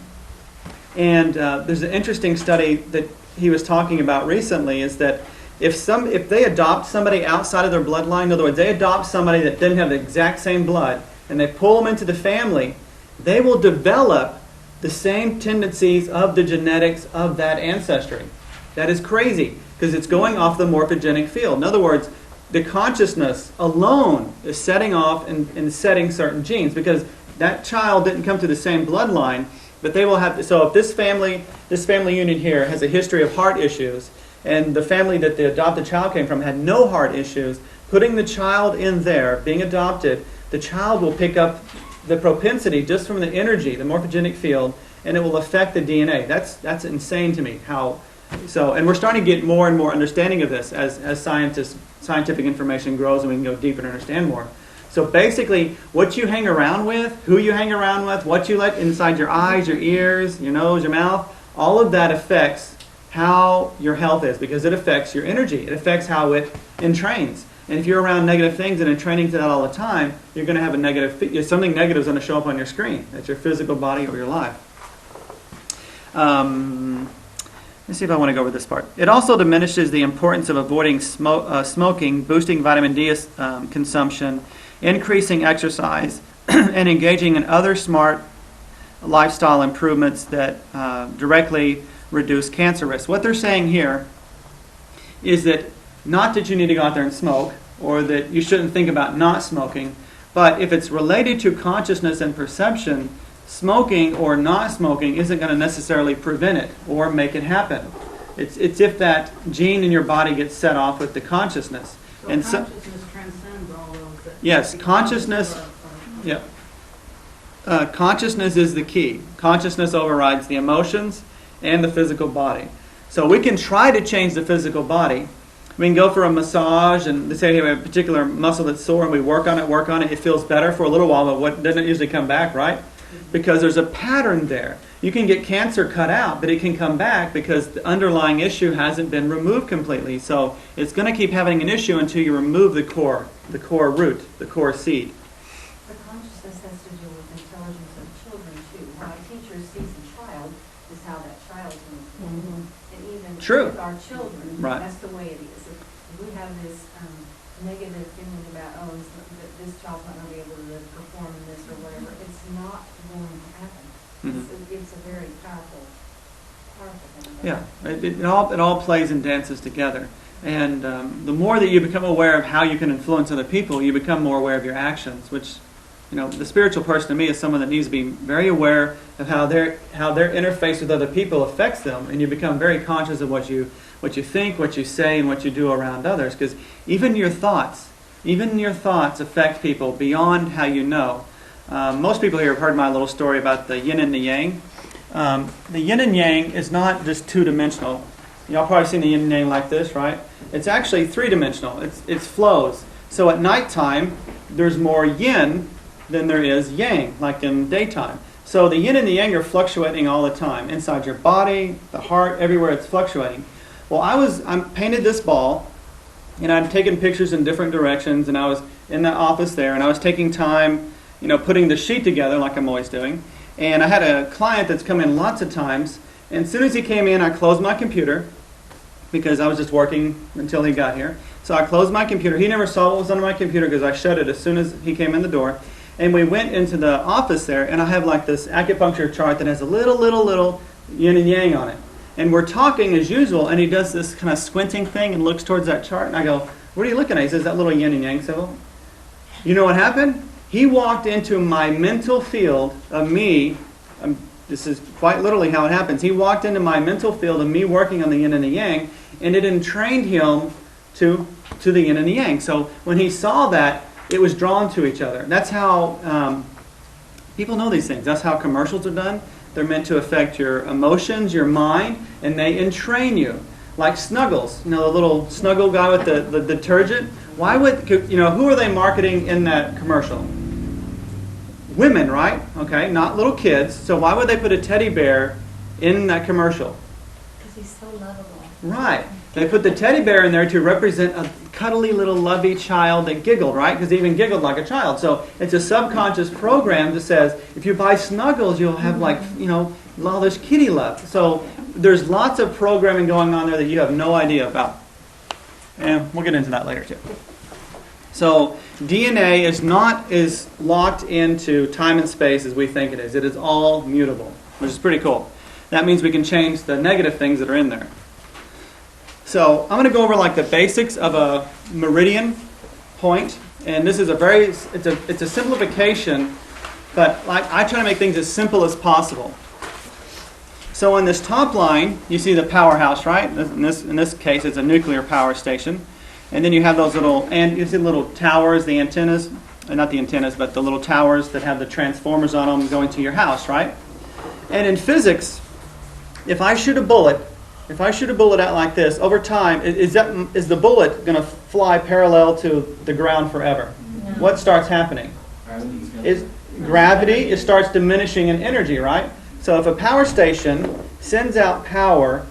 there's an interesting study that he was talking about recently, is that if they adopt somebody outside of their bloodline, in other words, they adopt somebody that didn't have the exact same blood, and they pull them into the family, they will develop the same tendencies of the genetics of that ancestry. That is crazy, because it's going off the morphogenic field. In other words, the consciousness alone is setting off and setting certain genes, because that child didn't come to the same bloodline, but they will have. So if this family unit here has a history of heart issues, and the family that the adopted child came from had no heart issues, putting the child in there, being adopted, the child will pick up the propensity just from the energy, the morphogenic field, and it will affect the DNA. That's insane to me. And we're starting to get more and more understanding of this as scientific information grows and we can go deeper and understand more. So basically, what you hang around with, who you hang around with, what you let inside your eyes, your ears, your nose, your mouth, all of that affects how your health is, because it affects your energy. It affects how it entrains. And if you're around negative things and entraining to that all the time, you're going to have something negative is going to show up on your screen. That's your physical body or your life. Let's see if I want to go over this part. It also diminishes the importance of avoiding smoking, boosting vitamin D consumption, increasing exercise, and engaging in other smart lifestyle improvements that directly reduce cancer risk. What they're saying here is that not that you need to go out there and smoke, or that you shouldn't think about not smoking, but if it's related to consciousness and perception, smoking or not smoking isn't going to necessarily prevent it or make it happen. It's if that gene in your body gets set off with the consciousness. So And consciousness transcends all those. Yes, consciousness. Yeah. Consciousness is the key. Consciousness overrides the emotions and the physical body. So we can try to change the physical body. We can go for a massage and they say we have a particular muscle that's sore and we work on it. It feels better for a little while, but what doesn't usually come back, right? Because there's a pattern there. You can get cancer cut out, but it can come back because the underlying issue hasn't been removed completely. So it's going to keep having an issue until you remove the core root, the core seed. The consciousness has to do with intelligence of children too. How a teacher sees a child is how that child moves. Mhm. And even True. with our children, Right. that's the way it is. If we have this negative feeling about, this child's not going to be able to perform in this or whatever, it's not going to happen. It's a very powerful thing. Yeah, it all plays and dances together. And the more that you become aware of how you can influence other people, you become more aware of your actions, which, the spiritual person to me is someone that needs to be very aware of how their interface with other people affects them, and you become very conscious of what you think, what you say, and what you do around others, because even your thoughts affect people beyond how you know. Most people here have heard my little story about the yin and the yang. The yin and yang is not just two-dimensional. Y'all probably seen the yin and yang like this, right? It's actually three-dimensional. It's flows. So at nighttime, there's more yin than there is yang, like in daytime. So the yin and the yang are fluctuating all the time. Inside your body, the heart, everywhere it's fluctuating. Well, I painted this ball, and I'd taken pictures in different directions, and I was in the office there, and I was taking time, putting the sheet together like I'm always doing. And I had a client that's come in lots of times, and as soon as he came in, I closed my computer, because I was just working until he got here. So I closed my computer. He never saw what was on my computer because I shut it as soon as he came in the door. And we went into the office there, and I have like this acupuncture chart that has a little yin and yang on it. And we're talking as usual, and he does this kind of squinting thing and looks towards that chart, and I go, "What are you looking at?" He says, "That little yin and yang symbol." You know what happened? He walked into my mental field of me. This is quite literally how it happens. He walked into my mental field of me working on the yin and the yang, and it entrained him to the yin and the yang. So when he saw that, it was drawn to each other. That's how people know these things. That's how commercials are done. They're meant to affect your emotions, your mind, and they entrain you. Like Snuggles, the little Snuggle guy with the detergent. Why would, who are they marketing in that commercial? Women, right? Okay, not little kids. So why would they put a teddy bear in that commercial? Because he's so lovable. Right. They put the teddy bear in there to represent a cuddly little lovey child that giggled, right? Because he even giggled like a child. So it's a subconscious program that says, if you buy Snuggles, you'll have all this kitty love. So there's lots of programming going on there that you have no idea about. And we'll get into that later too. So DNA is not as locked into time and space as we think it is. It is all mutable, which is pretty cool. That means we can change the negative things that are in there. So I'm going to go over like the basics of a meridian point, and this is it's a simplification, but like I try to make things as simple as possible. So on this top line, you see the powerhouse, right? In this case, it's a nuclear power station, and then you have those little towers, the antennas, not the antennas, but the little towers that have the transformers on them going to your house, right? And in physics, if I shoot a bullet out like this, over time, is the bullet going to fly parallel to the ground forever? No. What starts happening? Gravity, it starts diminishing in energy, right? So if a power station sends out power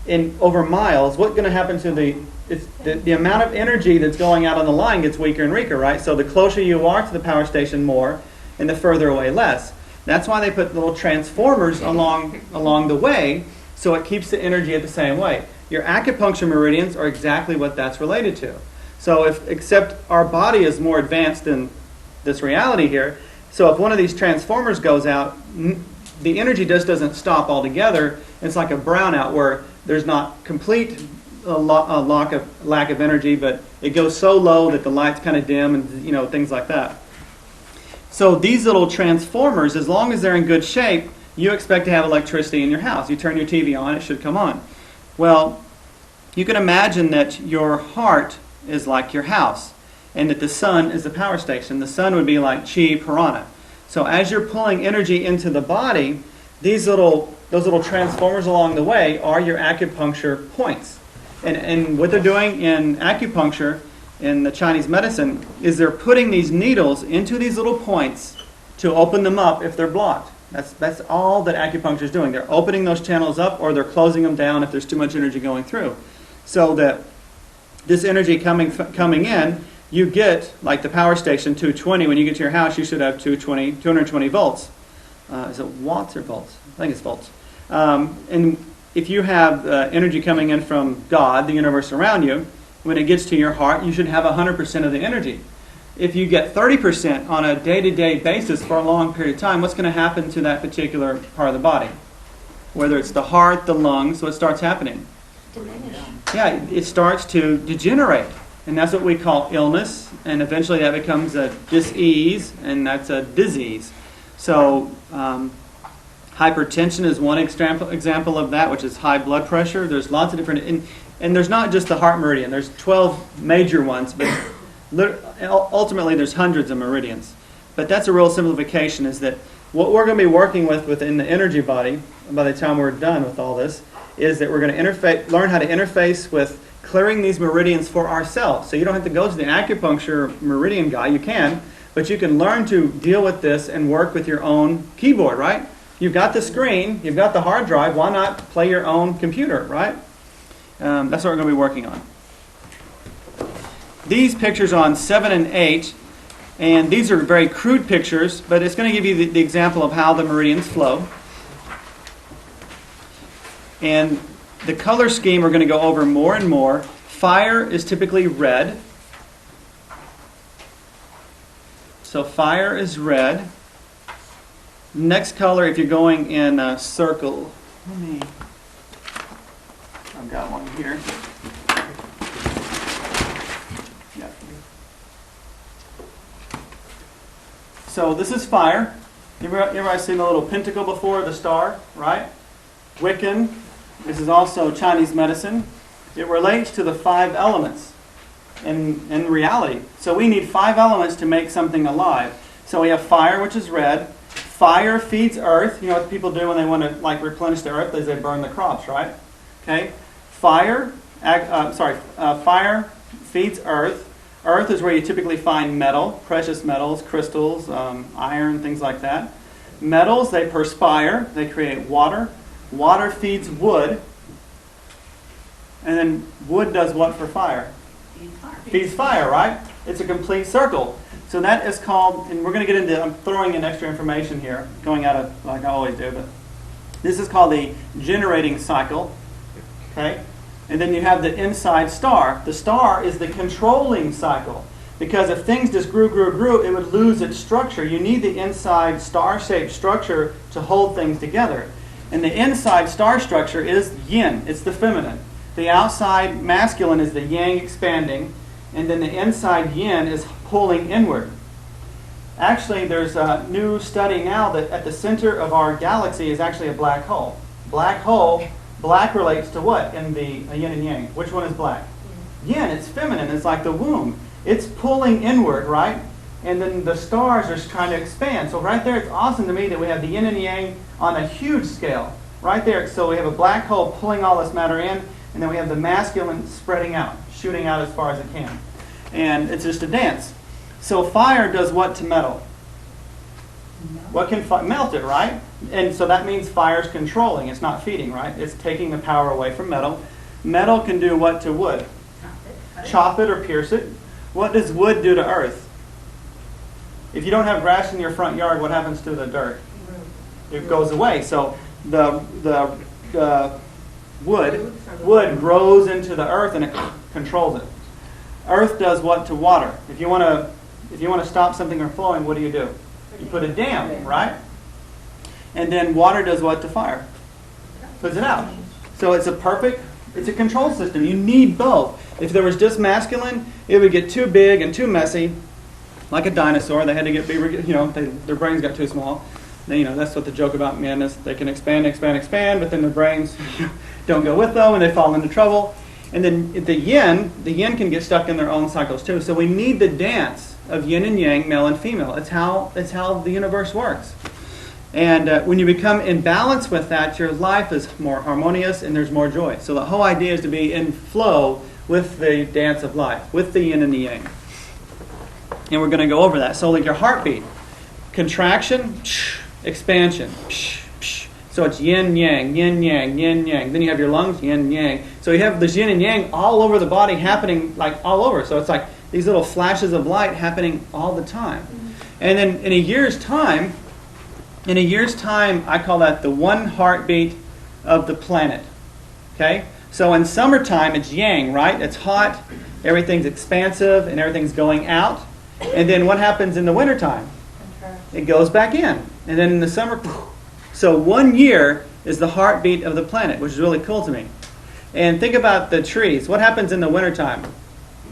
over miles, what's going to happen to the amount of energy that's going out on the line gets weaker and weaker, right? So the closer you are to the power station, more, and the further away, less. That's why they put little transformers along the way, so it keeps the energy at the same way. Your acupuncture meridians are exactly what that's related to. So except our body is more advanced than this reality here, so if one of these transformers goes out, the energy just doesn't stop altogether. It's like a brownout where there's not complete lack of energy, but it goes so low that the light's kind of dim and things like that. So these little transformers, as long as they're in good shape, you expect to have electricity in your house. You turn your TV on, it should come on. Well, you can imagine that your heart is like your house, and that the sun is the power station. The sun would be like chi prana. So as you're pulling energy into the body, those little transformers along the way are your acupuncture points. And what they're doing in acupuncture, in the Chinese medicine, is they're putting these needles into these little points to open them up if they're blocked. That's all that acupuncture is doing. They're opening those channels up, or they're closing them down if there's too much energy going through. So that this energy coming in, you get, like the power station, 220. When you get to your house, you should have 220 volts. Is it watts or volts? I think it's volts. And if you have energy coming in from God, the universe around you, when it gets to your heart, you should have 100% of the energy. If you get 30% on a day-to-day basis for a long period of time, what's going to happen to that particular part of the body? Whether it's the heart, the lungs, what starts happening? Diminish. Yeah, it starts to degenerate. And that's what we call illness, and eventually that becomes a dis-ease, and that's a disease. So hypertension is one example of that, which is high blood pressure. There's lots of different, and there's not just the heart meridian. There's 12 major ones, but ultimately there's hundreds of meridians. But that's a real simplification, is that what we're going to be working with within the energy body, by the time we're done with all this, is that we're going to learn how to interface with clearing these meridians for ourselves. So you don't have to go to the acupuncture meridian guy. You can, but you can learn to deal with this and work with your own keyboard, right? You've got the screen, you've got the hard drive. Why not play your own computer, right? That's what we're going to be working on. These pictures on 7 and 8, and these are very crude pictures, but it's going to give you the example of how the meridians flow. And the color scheme we're going to go over more and more. Fire is typically red. So fire is red. Next color, if you're going in a circle, I've got one here. Yeah. So this is fire. You ever seen the little pentacle before the star, right? Wiccan. This is also Chinese medicine. It relates to the 5 elements in reality. So we need 5 elements to make something alive. So we have fire, which is red. Fire feeds earth. You know what people do when they want to replenish the earth is they burn the crops, right? Okay. Fire feeds earth. Earth is where you typically find metal, precious metals, crystals, iron, things like that. Metals, they perspire. They create water. Water feeds wood. And then wood does what for fire? Feeds fire, right? It's a complete circle. So that is called, and we're going to get into, I'm throwing in extra information here, going out of, like I always do, but this is called the generating cycle. Okay? And then you have the inside star. The star is the controlling cycle. Because if things just grew, it would lose its structure. You need the inside star-shaped structure to hold things together. And the inside star structure is yin. It's the feminine. The outside masculine is the yang expanding. And then the inside yin is pulling inward. Actually, there's a new study now that at the center of our galaxy is actually a black hole. Black hole, black relates to what in the yin and yang? Which one is black? Yin, it's feminine. It's like the womb. It's pulling inward, right? and then the stars are trying to expand. So right there, it's awesome to me that we have the yin and yang on a huge scale. Right there, so we have a black hole pulling all this matter in, and then we have the masculine spreading out, shooting out as far as it can. And it's just a dance. So fire does what to metal? What can melt it, right? And so that means fire's controlling. It's not feeding, right? It's taking the power away from metal. Metal can do what to wood? Chop it or pierce it. What does wood do to earth? If you don't have grass in your front yard, what happens to the dirt? It goes away. So the wood grows into the earth and it controls it. Earth does what to water? If you want to stop something from flowing, what do? You put a dam, right? And then water does what to fire? Puts it out. So it's a control system. You need both. If there was just masculine, it would get too big and too messy, like a dinosaur. They had to get bigger, their brains got too small. That's what the joke about men is. They can expand, but then their brains don't go with them and they fall into trouble. And then the yin can get stuck in their own cycles too. So we need the dance of yin and yang, male and female. It's how the universe works. And when you become in balance with that, your life is more harmonious and there's more joy. So the whole idea is to be in flow with the dance of life, with the yin and the yang. And we're going to go over that. So like your heartbeat, contraction, expansion. So it's yin, yang, yin, yang, yin, yang. Then you have your lungs, yin, yang. So you have this yin and yang all over the body happening like all over. So it's like these little flashes of light happening all the time. And then in a year's time, I call that the one heartbeat of the planet. Okay? So in summertime, it's yang, right? It's hot, everything's expansive, and everything's going out. And then what happens in the wintertime? It goes back in. And then in the summer, so 1 year is the heartbeat of the planet, which is really cool to me. And think about the trees. What happens in the wintertime?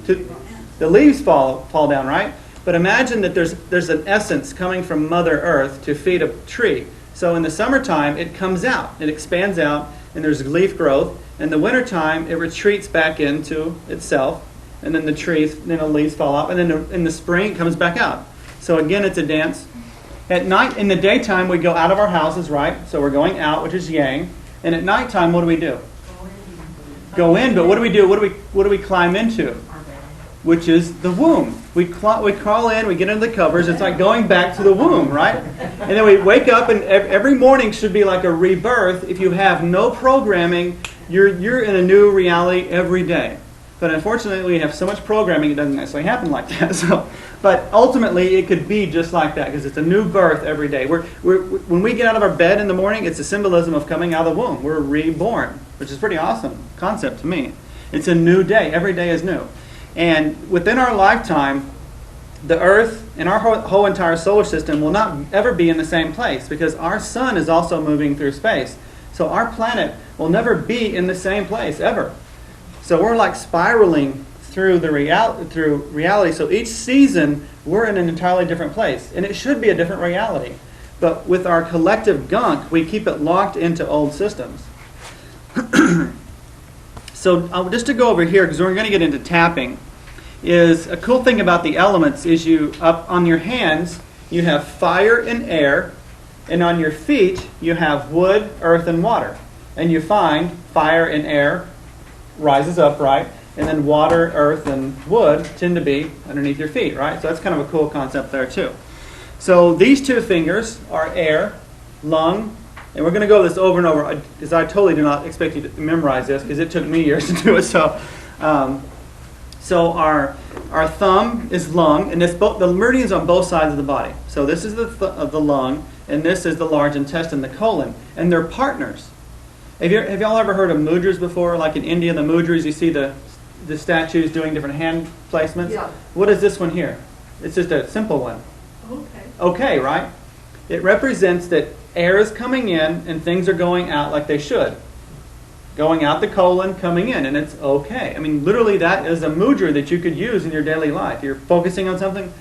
The leaves fall down, right? But imagine that there's an essence coming from Mother Earth to feed a tree. So in the summertime, it comes out, it expands out, and there's leaf growth. In the wintertime, it retreats back into itself, and then the leaves fall off, and then in the spring, it comes back out. So again, it's a dance. At night, in the daytime, we go out of our houses, right? So we're going out, which is yang. And at nighttime, what do? Go in, but what do we do? What do we climb into? Which is the womb. We crawl in, we get into the covers. It's like going back to the womb, right? And then we wake up, and every morning should be like a rebirth. If you have no programming, you're in a new reality every day. But unfortunately, we have so much programming, it doesn't necessarily happen like that. But ultimately, it could be just like that because it's a new birth every day. When we get out of our bed in the morning, it's a symbolism of coming out of the womb. We're reborn, which is a pretty awesome concept to me. It's a new day. Every day is new. And within our lifetime, the Earth and our whole entire solar system will not ever be in the same place because our sun is also moving through space. So our planet will never be in the same place ever. So we're like spiraling through reality. So each season, we're in an entirely different place. And it should be a different reality. But with our collective gunk, we keep it locked into old systems. So just to go over here, because we're going to get into tapping, is a cool thing about the elements is you, up on your hands, you have fire and air, and on your feet, you have wood, earth, and water. And you find fire and air rises up, right? And then water, earth, and wood tend to be underneath your feet, right? So that's kind of a cool concept there, too. So these two fingers are air, lung, and we're going to go this over and over, because I totally do not expect you to memorize this, because it took me years to do it. So our thumb is lung, and the meridians on both sides of the body. So this is the lung, and this is the large intestine, the colon, and they're partners. Have y'all ever heard of Mudras before? Like in India, the Mudras, you see the statues doing different hand placements? Yeah. What is this one here? It's just a simple one. Okay, right? It represents that air is coming in and things are going out like they should. Going out the colon, coming in, and it's okay. I mean, literally that is a mudra that you could use in your daily life. You're focusing on something.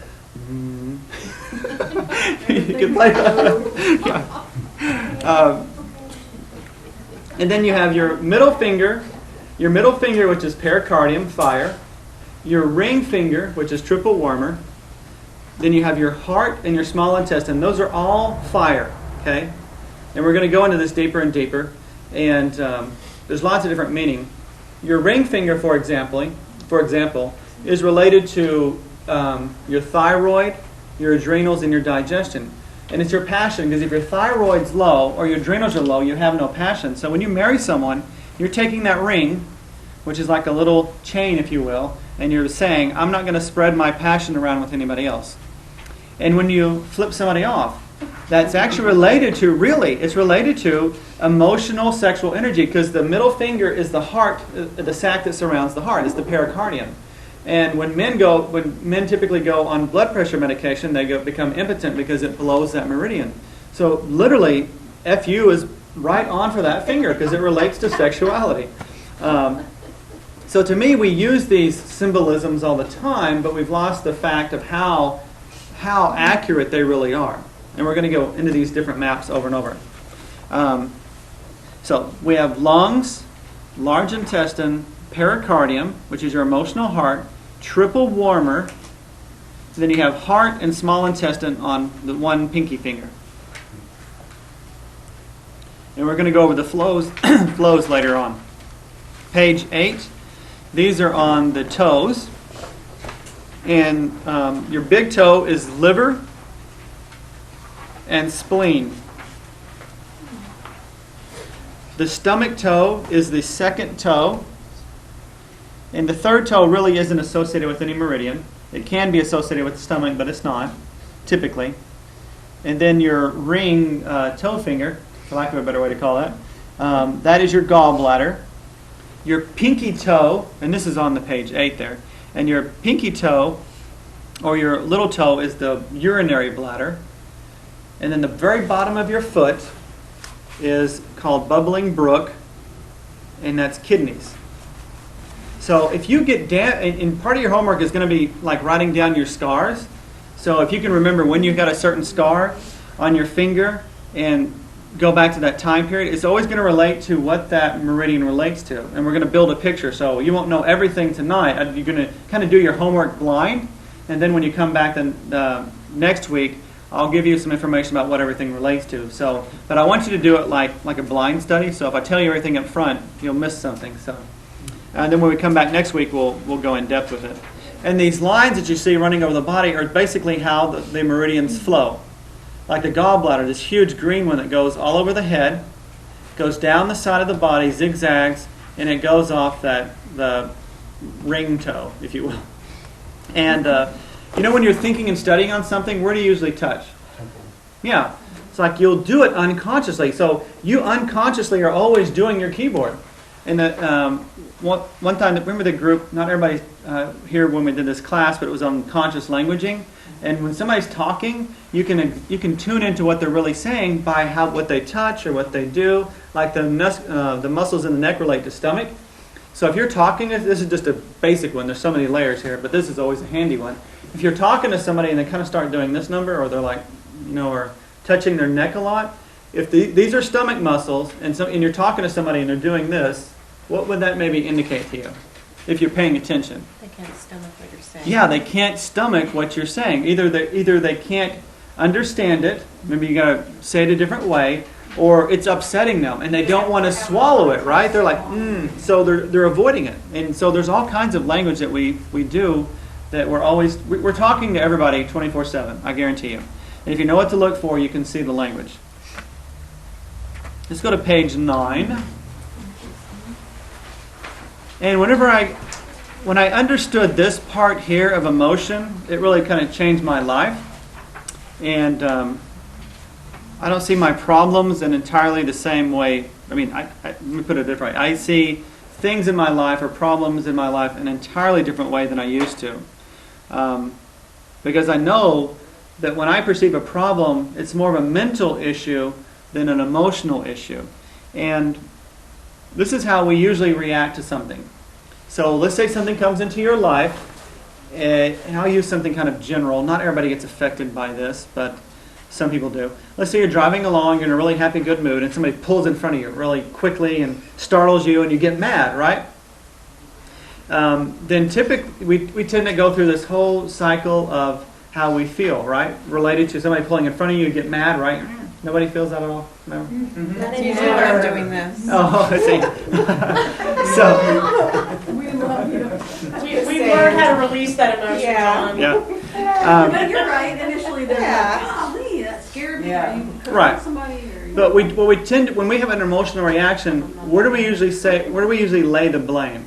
You can play that. Yeah. And then you have your middle finger, which is pericardium, fire, your ring finger, which is triple warmer, Then you have your heart and your small intestine. Those are all fire, okay? And we're going to go into this deeper and deeper. And there's lots of different meaning. Your ring finger, for example, is related to your thyroid, your adrenals, and your digestion. And it's your passion, because if your thyroid's low or your adrenals are low, you have no passion. So when you marry someone, you're taking that ring, which is like a little chain, if you will, and you're saying, I'm not going to spread my passion around with anybody else. And when you flip somebody off, that's actually related to emotional sexual energy, because the middle finger is the heart, the sac that surrounds the heart. It's the pericardium. And when men typically go on blood pressure medication, they become impotent because it blows that meridian. So literally, FU is right on for that finger because it relates to sexuality. So to me, we use these symbolisms all the time, but we've lost the fact of how accurate they really are. And we're going to go into these different maps over and over. So we have lungs, large intestine, pericardium, which is your emotional heart, triple warmer. Then you have heart and small intestine on the one pinky finger. And we're going to go over the flows later on. Page 8. These are on the toes. And your big toe is liver and spleen. The stomach toe is the second toe. And the third toe really isn't associated with any meridian. It can be associated with the stomach, but it's not, typically. And then your ring toe finger, for lack of a better way to call that, that is your gallbladder. Your pinky toe, and this is on the page 8 there, and your pinky toe, or your little toe, is the urinary bladder. And then the very bottom of your foot is called bubbling brook, and that's kidneys. So if you get and part of your homework is going to be like writing down your scars. So if you can remember when you got a certain scar on your finger and go back to that time period, it's always going to relate to what that meridian relates to. And we're going to build a picture. So you won't know everything tonight. You're going to kind of do your homework blind. And then when you come back next week, I'll give you some information about what everything relates to. So, but I want you to do it like a blind study. So if I tell you everything up front, you'll miss something. So. And then when we come back next week, we'll go in depth with it. And these lines that you see running over the body are basically how the meridians flow. Like the gallbladder, this huge green one that goes all over the head, goes down the side of the body, zigzags, and it goes off the ring toe, if you will. And when you're thinking and studying on something, where do you usually touch? Yeah. It's like you'll do it unconsciously. So you unconsciously are always doing your keyboard. And one time, remember the group, not everybody here when we did this class, but it was on conscious languaging. And when somebody's talking, you can tune into what they're really saying by what they touch or what they do. Like the muscles in the neck relate to stomach. So if you're talking, this is just a basic one. There's so many layers here, but this is always a handy one. If you're talking to somebody and they kind of start doing this number, or they're like, or touching their neck a lot, if these are stomach muscles, and you're talking to somebody and they're doing this, what would that maybe indicate to you, if you're paying attention? They can't stomach what you're saying. Yeah, they can't stomach what you're saying. Either they can't understand it, maybe you got to say it a different way, or it's upsetting them, and they don't want to swallow it, right? They're like, so they're avoiding it. And so there's all kinds of language that we do that we're talking to everybody 24/7, I guarantee you. And if you know what to look for, you can see the language. Let's go to page 9. And when I understood this part here of emotion, it really kind of changed my life. And I don't see my problems in entirely the same way. I mean, let me put it differently. I see things in my life or problems in my life in an entirely different way than I used to. Because I know that when I perceive a problem, it's more of a mental issue than an emotional issue. And this is how we usually react to something. So let's say something comes into your life, and I'll use something kind of general. Not everybody gets affected by this, but some people do. Let's say you're driving along, you're in a really happy, good mood, and somebody pulls in front of you really quickly and startles you, and you get mad, right? Then typically we tend to go through this whole cycle of how we feel, right? Related to somebody pulling in front of you, you get mad, right? Nobody feels that at all? No? Not Usually anymore. when I'm doing this. Oh, I see. So, We love you. We learned how to release that emotion, Yeah. John. yeah. But you're right, initially they're Yeah. like, golly, that scared me, Yeah. or you could Right. hurt somebody, or you. But what we tend to, when we have an emotional reaction, where do we usually lay the blame?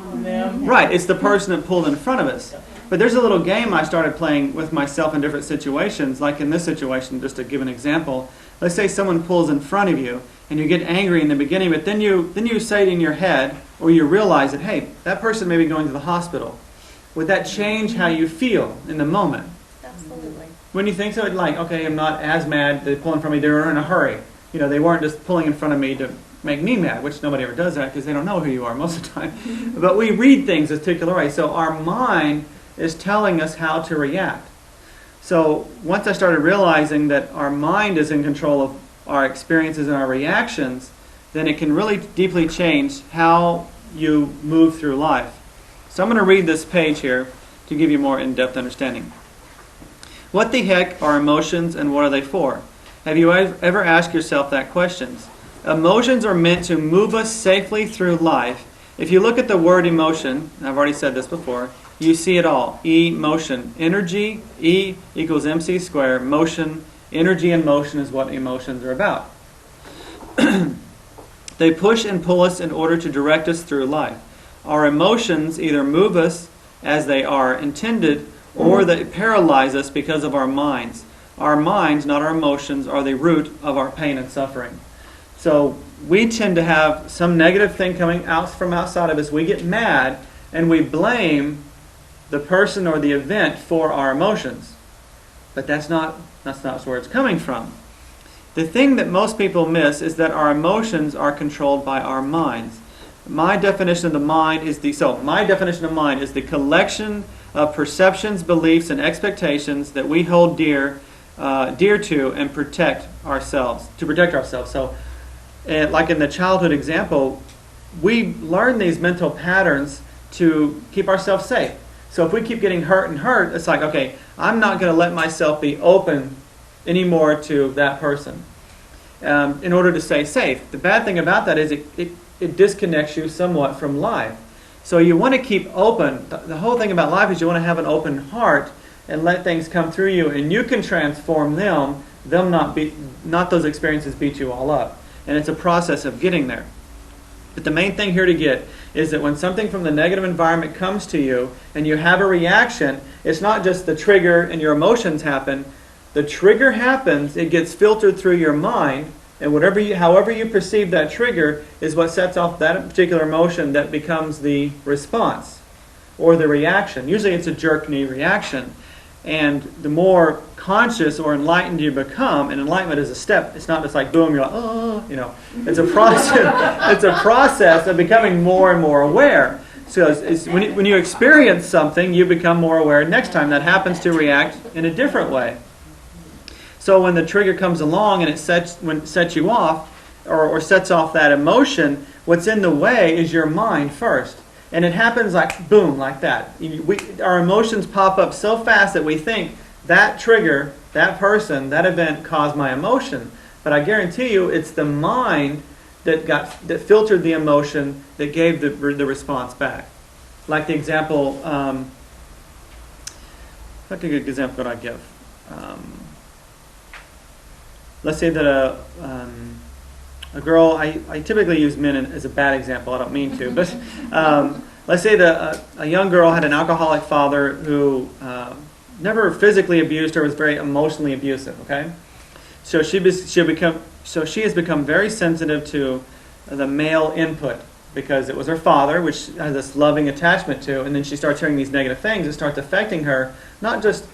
On them. Right, it's the person that pulled in front of us. But there's a little game I started playing with myself in different situations, like in this situation, just to give an example. Let's say someone pulls in front of you, and you get angry in the beginning, but then you say it in your head, or you realize that, hey, that person may be going to the hospital. Would that change how you feel in the moment? Absolutely. When you think so, it's like, okay, I'm not as mad, they pull in front of me, they were in a hurry. You know, they weren't just pulling in front of me to make me mad, which nobody ever does that because they don't know who you are most of the time. But we read things a particular way. So our mind is telling us how to react. So once I started realizing that our mind is in control of our experiences and our reactions, then it can really deeply change how you move through life. So I'm going to read this page here to give you more in-depth understanding. What the heck are emotions and what are they for? Have you ever asked yourself that question? Emotions are meant to move us safely through life. If you look at the word emotion, I've already said this before, you see it all. Emotion. Energy, E equals mc squared. Motion, energy and motion is what emotions are about. They push and pull us in order to direct us through life. Our emotions either move us as they are intended, or they paralyze us because of our minds. Our minds, not our emotions, are the root of our pain and suffering. So we tend to have some negative thing coming out from outside of us. We get mad and we blame the person or the event for our emotions. But that's not where it's coming from. The thing that most people miss is that our emotions are controlled by our minds. My definition of mind is the collection of perceptions, beliefs, and expectations that we hold dear to and protect ourselves. So, like in the childhood example, we learn these mental patterns to keep ourselves safe. So if we keep getting hurt, it's like, okay, I'm not going to let myself be open anymore to that person in order to stay safe. The bad thing about that is it disconnects you somewhat from life. So you want to keep open. The whole thing about life is you want to have an open heart and let things come through you, and you can transform them not those experiences beat you all up. And it's a process of getting there. But the main thing here to get is that when something from the negative environment comes to you and you have a reaction, it's not just the trigger and your emotions happen. The trigger happens, it gets filtered through your mind, and however you perceive that trigger is what sets off that particular emotion that becomes the response or the reaction. Usually it's a jerk knee reaction. And the more conscious or enlightened you become, and enlightenment is a step, it's not just like boom, you're like, oh, it's a process. It's a process of becoming more and more aware. So when you experience something, you become more aware. Next time that happens to react in a different way. So when the trigger comes along and it sets you off, or sets off that emotion, what's in the way is your mind first. And it happens like boom, like that. Our emotions pop up so fast that we think that trigger, that person, that event caused my emotion. But I guarantee you, it's the mind that filtered the emotion that gave the response back. Like the example, what a good example could I give? Let's say that a girl, I typically use men as a bad example, I don't mean to, but let's say that a young girl had an alcoholic father who never physically abused her, was very emotionally abusive, okay? So she has become very sensitive to the male input because it was her father, which has this loving attachment to, and then she starts hearing these negative things. It starts affecting her, not just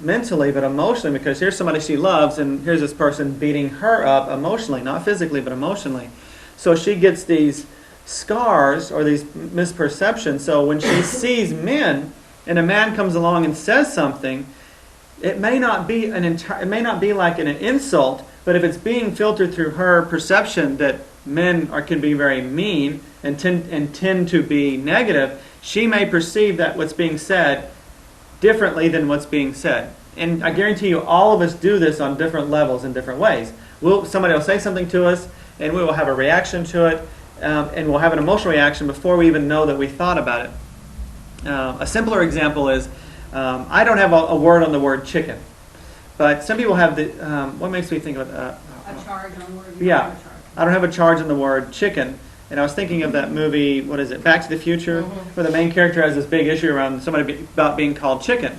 mentally, but emotionally, because here's somebody she loves, and here's this person beating her up emotionally, not physically, but emotionally. So she gets these scars or these misperceptions. So when she sees men, and a man comes along and says something, it may not be like an insult, but if it's being filtered through her perception that men can be very mean and tend to be negative, she may perceive that what's being said differently than what's being said. And I guarantee you, all of us do this on different levels in different ways. Somebody will say something to us, and we will have a reaction to it, and we'll have an emotional reaction before we even know that we thought about it. A simpler example is, I don't have a word on the word chicken, but some people have the, what makes me think of A charge on word. yeah, I don't have a charge on the word chicken. And I was thinking of that movie, what is it, Back to the Future, where the main character has this big issue around somebody about being called chicken.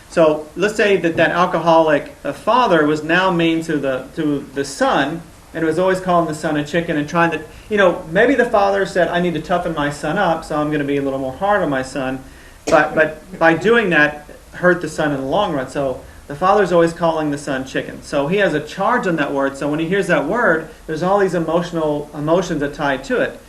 So let's say that alcoholic father was now mean to the son, and was always calling the son a chicken and trying to, maybe the father said, I need to toughen my son up, so I'm going to be a little more hard on my son. But by doing that, hurt the son in the long run. So the father's always calling the son chicken. So he has a charge on that word. So when he hears that word, there's all these emotions that tie to it.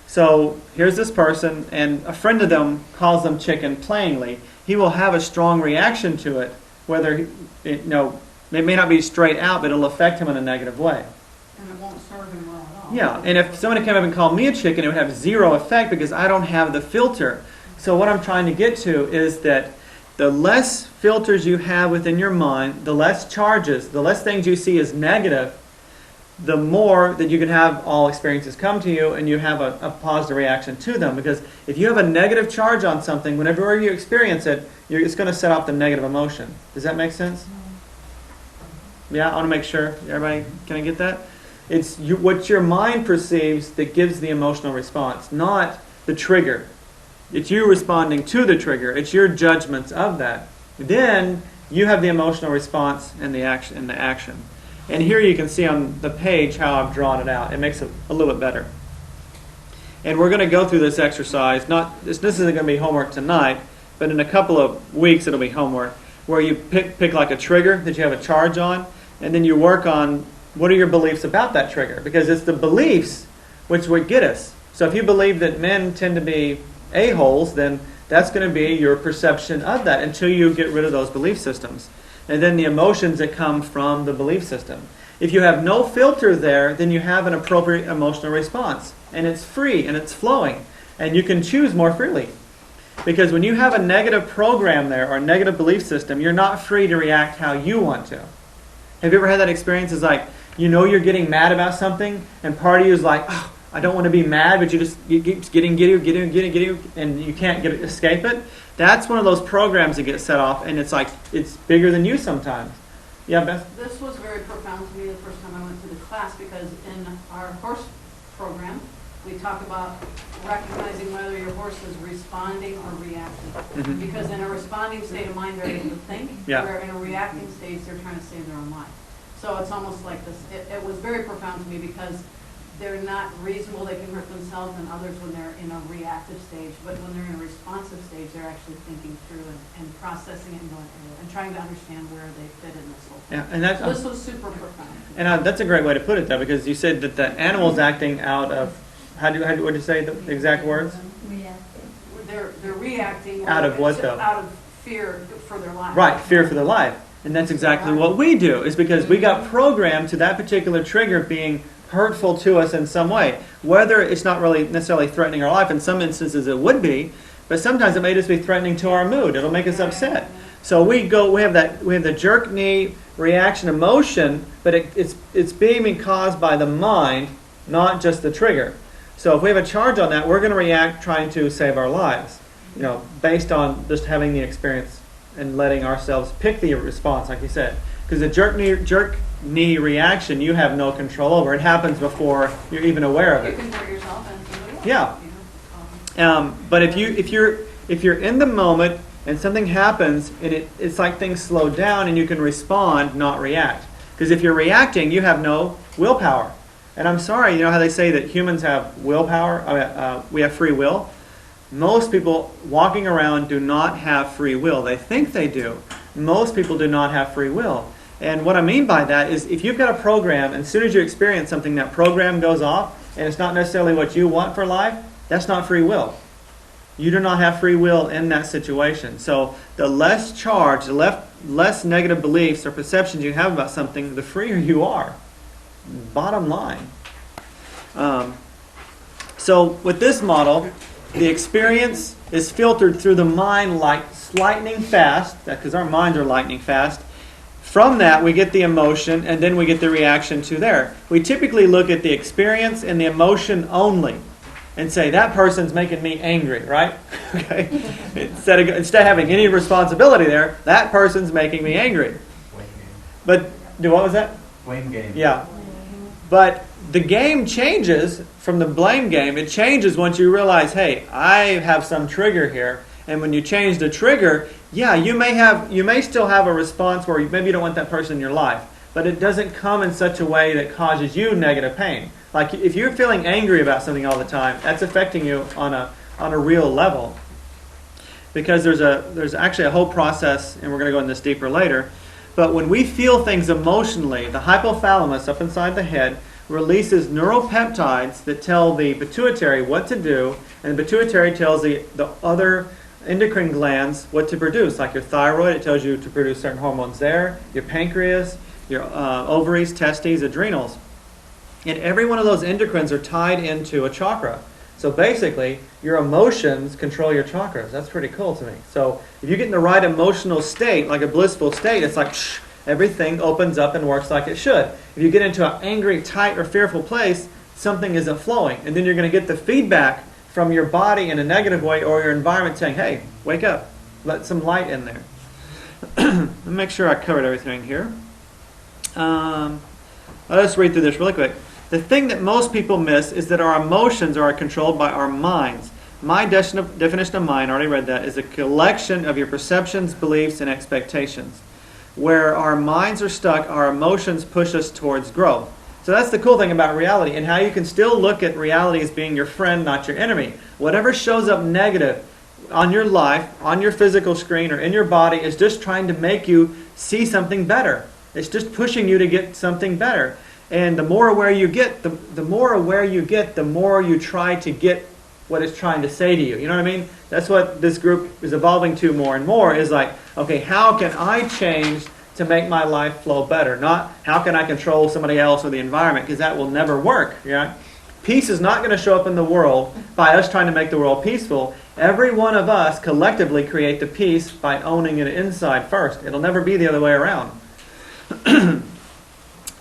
So here's this person, and a friend of them calls them chicken playingly. He will have a strong reaction to it, whether it may not be straight out, but it'll affect him in a negative way. And it won't serve him well at all. Yeah, and if somebody came up and called me a chicken, it would have zero effect because I don't have the filter. So what I'm trying to get to is that the less filters you have within your mind, the less charges, the less things you see as negative, the more that you can have all experiences come to you and you have a positive reaction to them. Because if you have a negative charge on something, whenever you experience it, it's going to set off the negative emotion. Does that make sense? Yeah, I want to make sure. Everybody, can I get that? It's what your mind perceives that gives the emotional response, not the trigger. It's you responding to the trigger. It's your judgments of that. Then you have the emotional response and the action. And here you can see on the page how I've drawn it out. It makes it a little bit better. And we're going to go through this exercise. This isn't going to be homework tonight, but in a couple of weeks it'll be homework, where you pick like a trigger that you have a charge on, and then you work on what are your beliefs about that trigger. Because it's the beliefs which would get us. So if you believe that men tend to be a-holes, then that's going to be your perception of that until you get rid of those belief systems. And then the emotions that come from the belief system. If you have no filter there, then you have an appropriate emotional response. And it's free and it's flowing. And you can choose more freely. Because when you have a negative program there or a negative belief system, you're not free to react how you want to. Have you ever had that experience? It's like, you're getting mad about something, and part of you is like, oh, I don't want to be mad, but you keep getting giddy, and you can't escape it. That's one of those programs that get set off, and it's like it's bigger than you sometimes. Yeah, Beth? This was very profound to me the first time I went to the class, because in our horse program, we talk about recognizing whether your horse is responding or reacting. Mm-hmm. Because in a responding state of mind, they're able to think, where in a reacting state, they're trying to save their own life. So it's almost like this. It was very profound to me because they're not reasonable, they can hurt themselves and others when they're in a reactive stage, but when they're in a responsive stage, they're actually thinking through and processing it and going through it and trying to understand where they fit in this whole thing. Yeah, and So this was super profound. And that's a great way to put it, though, because you said that the animal's acting out of, what did you say, the exact words? They're reacting. Out of what, though? Out of fear for their life. Right, fear for their life. And that's exactly what we do, is because we got programmed to that particular trigger being hurtful to us in some way. Whether it's not really necessarily threatening our life, in some instances it would be, but sometimes it may just be threatening to our mood. It'll make us upset. So we have the jerk knee reaction emotion, but it's being caused by the mind, not just the trigger. So if we have a charge on that, we're going to react trying to save our lives, based on just having the experience and letting ourselves pick the response, like you said. Because the jerk knee reaction, you have no control over. It happens before you're even aware of it. You can hurt yourself and somebody else. Yeah. But if you're in the moment and something happens and it's like things slow down and you can respond, not react. Because if you're reacting, you have no willpower. And I'm sorry, how they say that humans have willpower? We have free will. Most people walking around do not have free will. They think they do. Most people do not have free will. And what I mean by that is if you've got a program, and as soon as you experience something, that program goes off, and it's not necessarily what you want for life, that's not free will. You do not have free will in that situation. So the less charge, the less negative beliefs or perceptions you have about something, the freer you are. Bottom line. So with this model, The experience is filtered through the mind like lightning fast, because our minds are lightning fast. From that, we get the emotion, and then we get the reaction to there. We typically look at the experience and the emotion only and say, that person's making me angry, right? Okay. Instead of having any responsibility there, that person's making me angry. But, what was that? Blame game. Yeah. But the game changes from the blame game. It changes once you realize, hey, I have some trigger here. And when you change the trigger, yeah, you may still have a response where maybe you don't want that person in your life, but it doesn't come in such a way that causes you negative pain. Like if you're feeling angry about something all the time, that's affecting you on a real level. Because there's actually a whole process, and we're going to go into this deeper later. But when we feel things emotionally, the hypothalamus up inside the head releases neuropeptides that tell the pituitary what to do, and the pituitary tells the other endocrine glands what to produce. Like your thyroid, it tells you to produce certain hormones there, your pancreas, your ovaries, testes, adrenals. And every one of those endocrines are tied into a chakra. So basically, your emotions control your chakras. That's pretty cool to me. So if you get in the right emotional state, like a blissful state, it's like everything opens up and works like it should. If you get into an angry, tight, or fearful place, something isn't flowing. And then you're going to get the feedback from your body in a negative way, or your environment saying, hey, wake up. Let some light in there. Let me make sure I covered everything here. Let's read through this really quick. The thing that most people miss is that our emotions are controlled by our minds. My definition of mind, I already read that, is a collection of your perceptions, beliefs, and expectations. Where our minds are stuck, our emotions push us towards growth. So that's the cool thing about reality, and how you can still look at reality as being your friend, not your enemy. Whatever shows up negative on your life, on your physical screen, or in your body is just trying to make you see something better. It's just pushing you to get something better. And the more aware you get, the more you try to get what it's trying to say to you. You know what I mean? That's what this group is evolving to more and more, is like, okay, how can I change to make my life flow better? Not how can I control somebody else or the environment, because that will never work. Yeah? Peace is not going to show up in the world by us trying to make the world peaceful. Every one of us collectively create the peace by owning it inside first. It'll never be the other way around.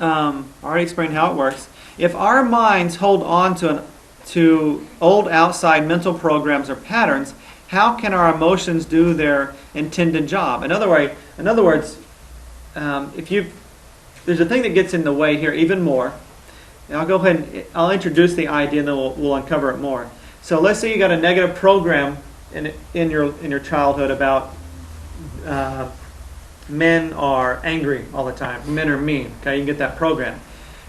I already explained how it works. If our minds hold on to old outside mental programs or patterns, how can our emotions do their intended job? In other words, there's a thing that gets in the way here even more. And I'll go ahead and I'll introduce the idea, and then we'll uncover it more. So let's say you got a negative program in your childhood about men are angry all the time. Men are mean. Okay, you can get that program.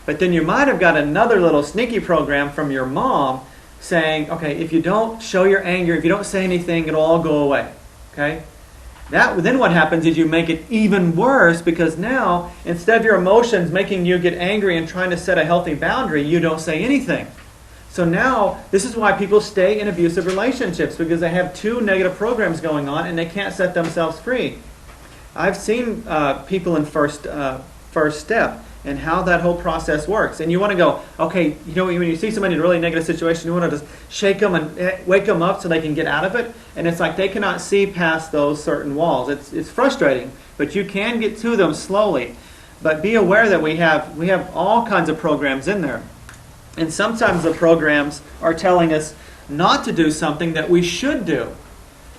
But then you might have got another little sneaky program from your mom saying, okay, if you don't show your anger, if you don't say anything, it'll all go away. Okay? Then what happens is you make it even worse, because now, instead of your emotions making you get angry and trying to set a healthy boundary, you don't say anything. So now, this is why people stay in abusive relationships, because they have two negative programs going on and they can't set themselves free. I've seen people in first step and how that whole process works. And you want to go, okay, you know, when you see somebody in a really negative situation, you want to just shake them and wake them up so they can get out of it. And it's like they cannot see past those certain walls. It's frustrating, but you can get to them slowly. But be aware that we have all kinds of programs in there. And sometimes the programs are telling us not to do something that we should do.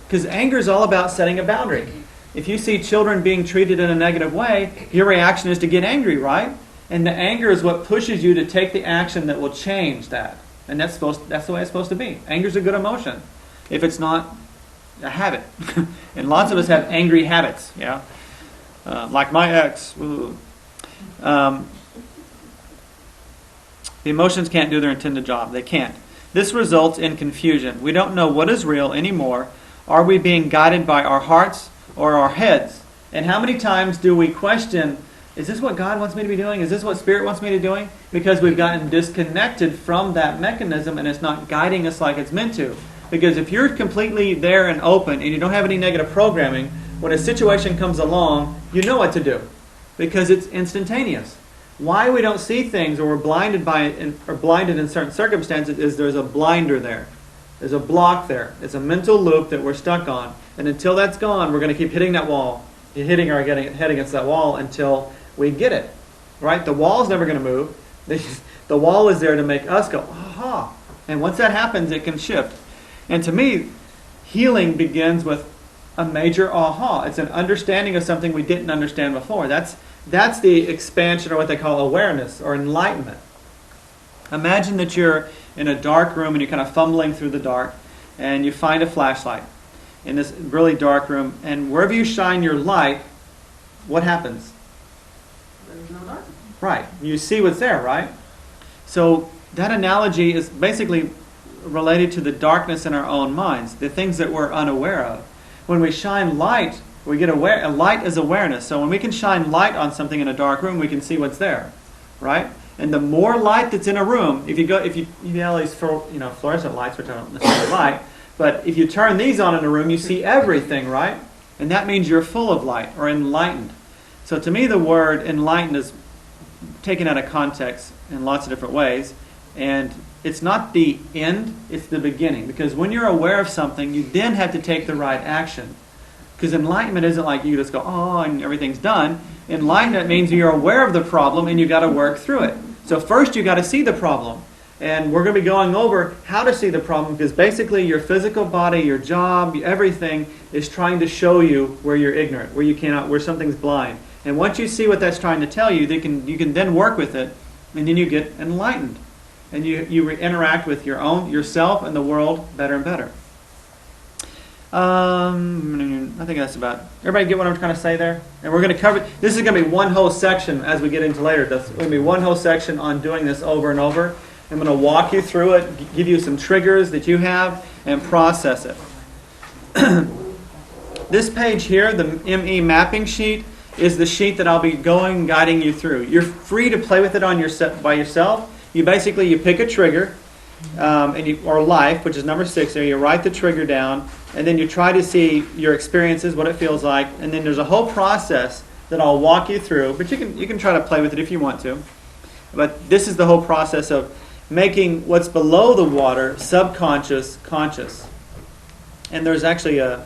Because anger is all about setting a boundary. If you see children being treated in a negative way, your reaction is to get angry, right? And the anger is what pushes you to take the action that will change that. And that's the way it's supposed to be. Anger is a good emotion, if it's not a habit. And lots of us have angry habits, yeah? Like my ex. The emotions can't do their intended job. They can't. This results in confusion. We don't know what is real anymore. Are we being guided by our hearts or our heads? And how many times do we question, is this what God wants me to be doing? Is this what Spirit wants me to be doing? Because we've gotten disconnected from that mechanism and it's not guiding us like it's meant to. Because if you're completely there and open and you don't have any negative programming, when a situation comes along, you know what to do. Because it's instantaneous. Why we don't see things or we're blinded by it or blinded in certain circumstances is there's a blinder there. There's a block there. It's a mental loop that we're stuck on. And until that's gone, we're going to keep hitting that wall, hitting our head against that wall until we get it. Right? The wall's never going to move. The wall is there to make us go, aha. And once that happens, it can shift. And to me, healing begins with a major aha. It's an understanding of something we didn't understand before. That's the expansion, or what they call awareness or enlightenment. Imagine that you're in a dark room and you're kind of fumbling through the dark, and you find a flashlight in this really dark room, and wherever you shine your light, what happens? There's no darkness. Right. You see what's there, right? So that analogy is basically related to the darkness in our own minds, the things that we're unaware of. When we shine light, we get aware. Light is awareness. So when we can shine light on something in a dark room, we can see what's there, right? And the more light that's in a room, if you have these fluorescent lights, which I don't necessarily like, but if you turn these on in a room, you see everything, right? And that means you're full of light or enlightened. So to me, the word enlightened is taken out of context in lots of different ways, and it's not the end, it's the beginning. Because when you're aware of something, you then have to take the right action. Because enlightenment isn't like you just go, oh, and everything's done. Enlightenment means you're aware of the problem and you've got to work through it. So first you've got to see the problem. And we're going to be going over how to see the problem, because basically your physical body, your job, everything is trying to show you where you're ignorant, where you cannot, where something's blind. And once you see what that's trying to tell you, you can then work with it, and then you get enlightened. And you interact with yourself and the world better and better. I think that's about. Everybody get what I'm trying to say there? And we're going to cover. This is going to be one whole section as we get into later. It's going to be one whole section on doing this over and over. I'm going to walk you through it, give you some triggers that you have, and process it. This page here, the ME mapping sheet, is the sheet that I'll be guiding you through. You're free to play with it by yourself. You pick a trigger, or life, which is number 6 there. You write the trigger down, and then you try to see your experiences, what it feels like, and then there's a whole process that I'll walk you through. But you can try to play with it if you want to. But this is the whole process of making what's below the water subconscious conscious. And there's actually a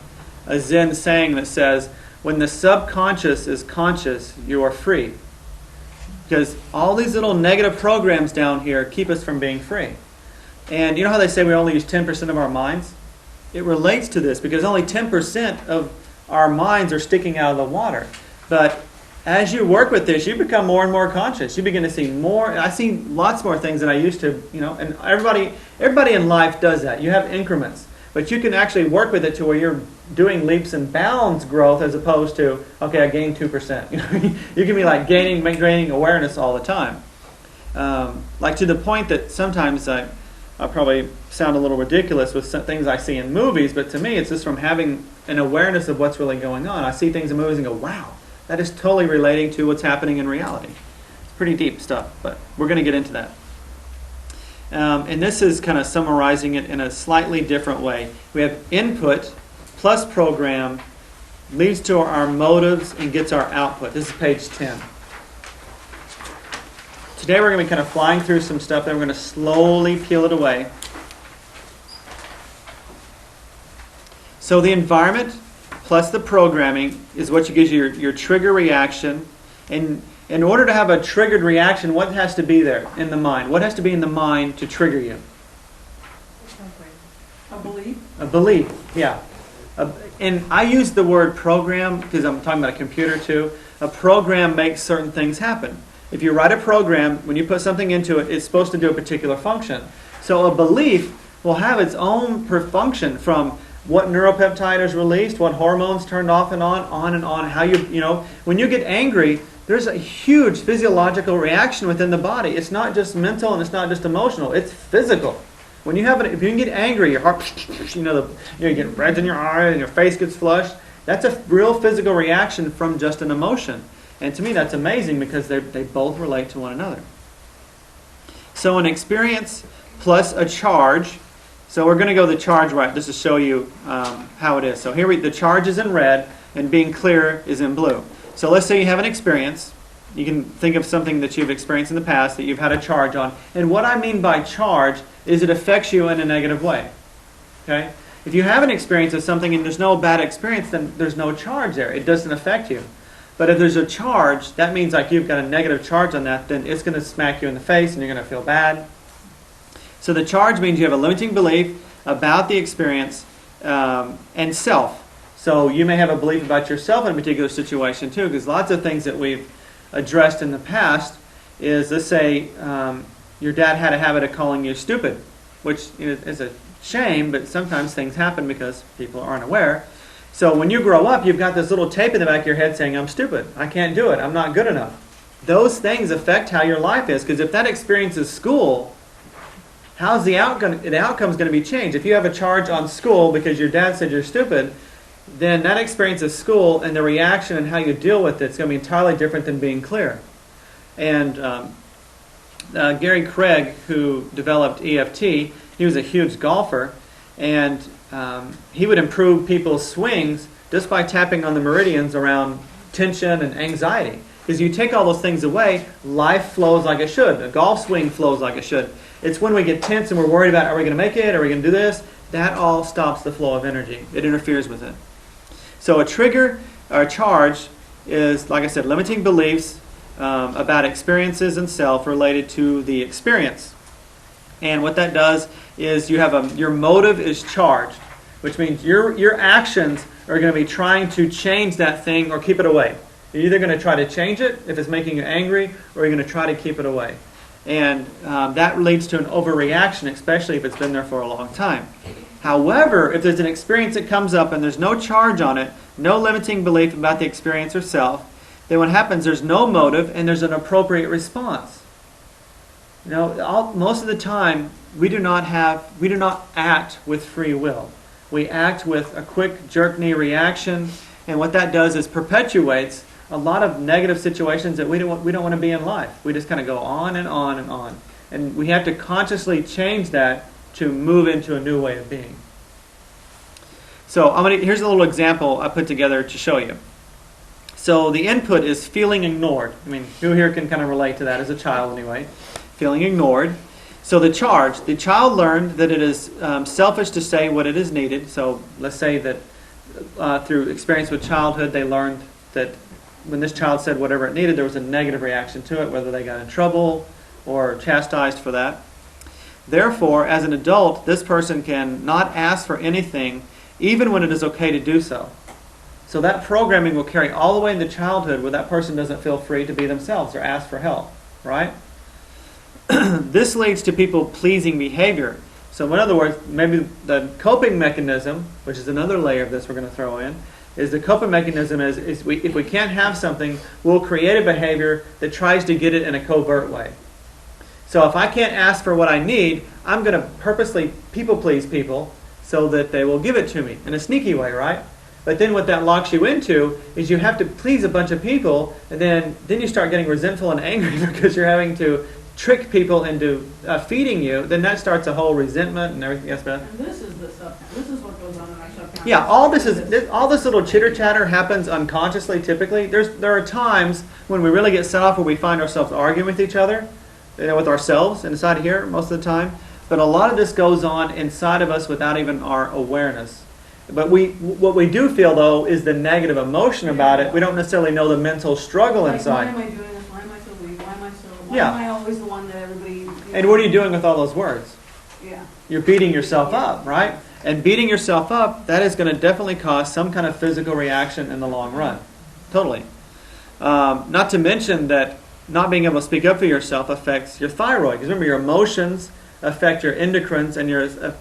Zen saying that says, when the subconscious is conscious, you are free. Because all these little negative programs down here keep us from being free. And you know how they say we only use 10% of our minds? It relates to this, because only 10% of our minds are sticking out of the water. But as you work with this, you become more and more conscious. You begin to see more. I see lots more things than I used to, and everybody in life does that. You have increments. But you can actually work with it to where you're doing leaps and bounds growth, as opposed to, okay, I gained 2%. You can be like gaining awareness all the time. Like to the point that sometimes I probably sound a little ridiculous with some things I see in movies, but to me it's just from having an awareness of what's really going on. I see things in movies and go, wow, that is totally relating to what's happening in reality. It's pretty deep stuff, but we're going to get into that. And this is kind of summarizing it in a slightly different way. We have input plus program leads to our motives and gets our output. This is page 10. Today we're going to be kind of flying through some stuff, and we're going to slowly peel it away. So the environment plus the programming is what gives you your trigger reaction. And in order to have a triggered reaction, what has to be there in the mind? What has to be in the mind to trigger you? A belief. A belief, yeah. And I use the word program because I'm talking about a computer too. A program makes certain things happen. If you write a program, when you put something into it, it's supposed to do a particular function. So a belief will have its own function, from what neuropeptide is released, what hormones turned off and on and on. How when you get angry, there's a huge physiological reaction within the body. It's not just mental and it's not just emotional. It's physical. When you if you can get angry, your heart, you get red in your eye and your face gets flushed. That's a real physical reaction from just an emotion. And to me, that's amazing because they both relate to one another. So an experience plus a charge. So we're going to go the charge right just to show you how it is. So here the charge is in red and being clear is in blue. So let's say you have an experience. You can think of something that you've experienced in the past that you've had a charge on. And what I mean by charge is it affects you in a negative way. Okay? If you have an experience of something and there's no bad experience, then there's no charge there. It doesn't affect you. But if there's a charge, that means like you've got a negative charge on that, then it's going to smack you in the face and you're going to feel bad. So the charge means you have a limiting belief about the experience and self. So you may have a belief about yourself in a particular situation too, because lots of things that we've addressed in the past is, let's say your dad had a habit of calling you stupid, which is a shame, but sometimes things happen because people aren't aware. So when you grow up, you've got this little tape in the back of your head saying, I'm stupid, I can't do it, I'm not good enough. Those things affect how your life is, because if that experience is school, how's the outcome? The outcome is going to be changed. If you have a charge on school because your dad said you're stupid, then that experience of school and the reaction and how you deal with it is going to be entirely different than being clear. And Gary Craig, who developed EFT, he was a huge golfer, and he would improve people's swings just by tapping on the meridians around tension and anxiety. Because you take all those things away, life flows like it should. A golf swing flows like it should. It's when we get tense and we're worried about, are we going to make it? Are we going to do this? That all stops the flow of energy. It interferes with it. So a trigger or a charge is, like I said, limiting beliefs about experiences and self related to the experience. And what that does is you have your motive is charged, which means your actions are going to be trying to change that thing or keep it away. You're either going to try to change it if it's making you angry, or you're going to try to keep it away. And that leads to an overreaction, especially if it's been there for a long time. However, if there's an experience that comes up and there's no charge on it, no limiting belief about the experience or self, then what happens, there's no motive and there's an appropriate response. Most of the time, we do not act with free will. We act with a quick jerk-knee reaction, and what that does is perpetuates a lot of negative situations that we don't want to be in life. We just kind of go on and on and on. And we have to consciously change that to move into a new way of being. So here's a little example I put together to show you. So the input is feeling ignored. I mean, who here can kind of relate to that as a child anyway? Feeling ignored. So the child learned that it is selfish to say what it is needed. So let's say that through experience with childhood, they learned that when this child said whatever it needed, there was a negative reaction to it, whether they got in trouble or chastised for that. Therefore, as an adult, this person can not ask for anything, even when it is okay to do so. So that programming will carry all the way into childhood, where that person doesn't feel free to be themselves or ask for help, right? This leads to people-pleasing behavior. So in other words, maybe the coping mechanism, which is another layer of this we're going to throw in, is the coping mechanism is if we can't have something, we'll create a behavior that tries to get it in a covert way. So if I can't ask for what I need, I'm going to purposely people-please people so that they will give it to me in a sneaky way, right? But then what that locks you into is you have to please a bunch of people, and then you start getting resentful and angry because you're having to trick people into feeding you. Then that starts a whole resentment and everything else. And this is what goes on in our subconscious. Yeah, all this little chitter chatter happens unconsciously. Typically, there are times when we really get set off where we find ourselves arguing with each other, with ourselves inside here most of the time. But a lot of this goes on inside of us without even our awareness. But what we do feel, though, is the negative emotion about it. We don't necessarily know the mental struggle inside. Why am I doing this? Why am I so weak? Why Yeah. am I always the one that everybody... And what are you doing with all those words? Yeah. You're beating yourself up, right? And beating yourself up, that is going to definitely cause some kind of physical reaction in the long run. Totally. Not to mention that not being able to speak up for yourself affects your thyroid. Because remember, your emotions affect your endocrines and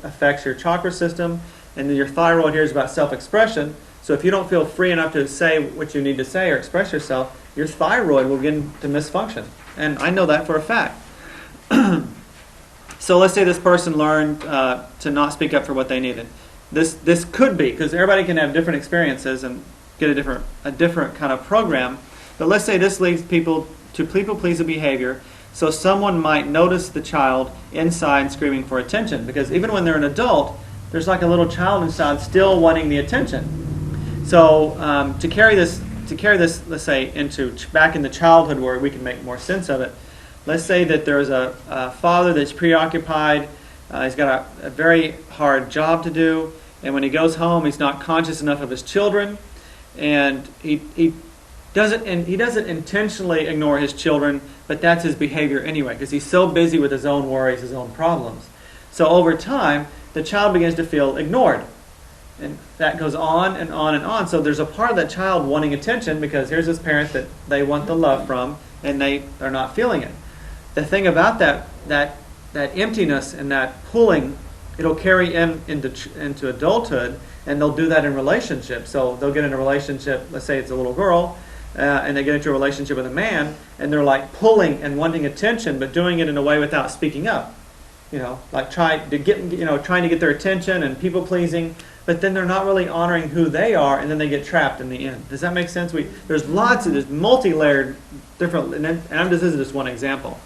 affects your chakra system. And then your thyroid here is about self-expression. So if you don't feel free enough to say what you need to say or express yourself, your thyroid will begin to misfunction. And I know that for a fact. So let's say this person learned to not speak up for what they needed. This could be, because everybody can have different experiences and get a different kind of program. But let's say this leads people to people-pleasing behavior. So someone might notice the child inside screaming for attention. Because even when they're an adult, there's like a little child inside still wanting the attention. So to carry this, let's say, back into childhood where we can make more sense of it. Let's say that there's a father that's preoccupied He's got a very hard job to do, and when he goes home, he's not conscious enough of his children, and he doesn't intentionally ignore his children, but that's his behavior anyway, because he's so busy with his own worries, his own problems. So over time, the child begins to feel ignored. And that goes on and on and on. So there's a part of that child wanting attention because here's this parent that they want the love from, and they are not feeling it. The thing about that emptiness and that pulling, it'll carry into adulthood, and they'll do that in relationships. So they'll get in a relationship, let's say it's a little girl, and they get into a relationship with a man, and they're like pulling and wanting attention, but doing it in a way without speaking up. Like trying to get their attention and people pleasing, but then they're not really honoring who they are, and then they get trapped in the end. Does that make sense? There's multi-layered different, and this is just one example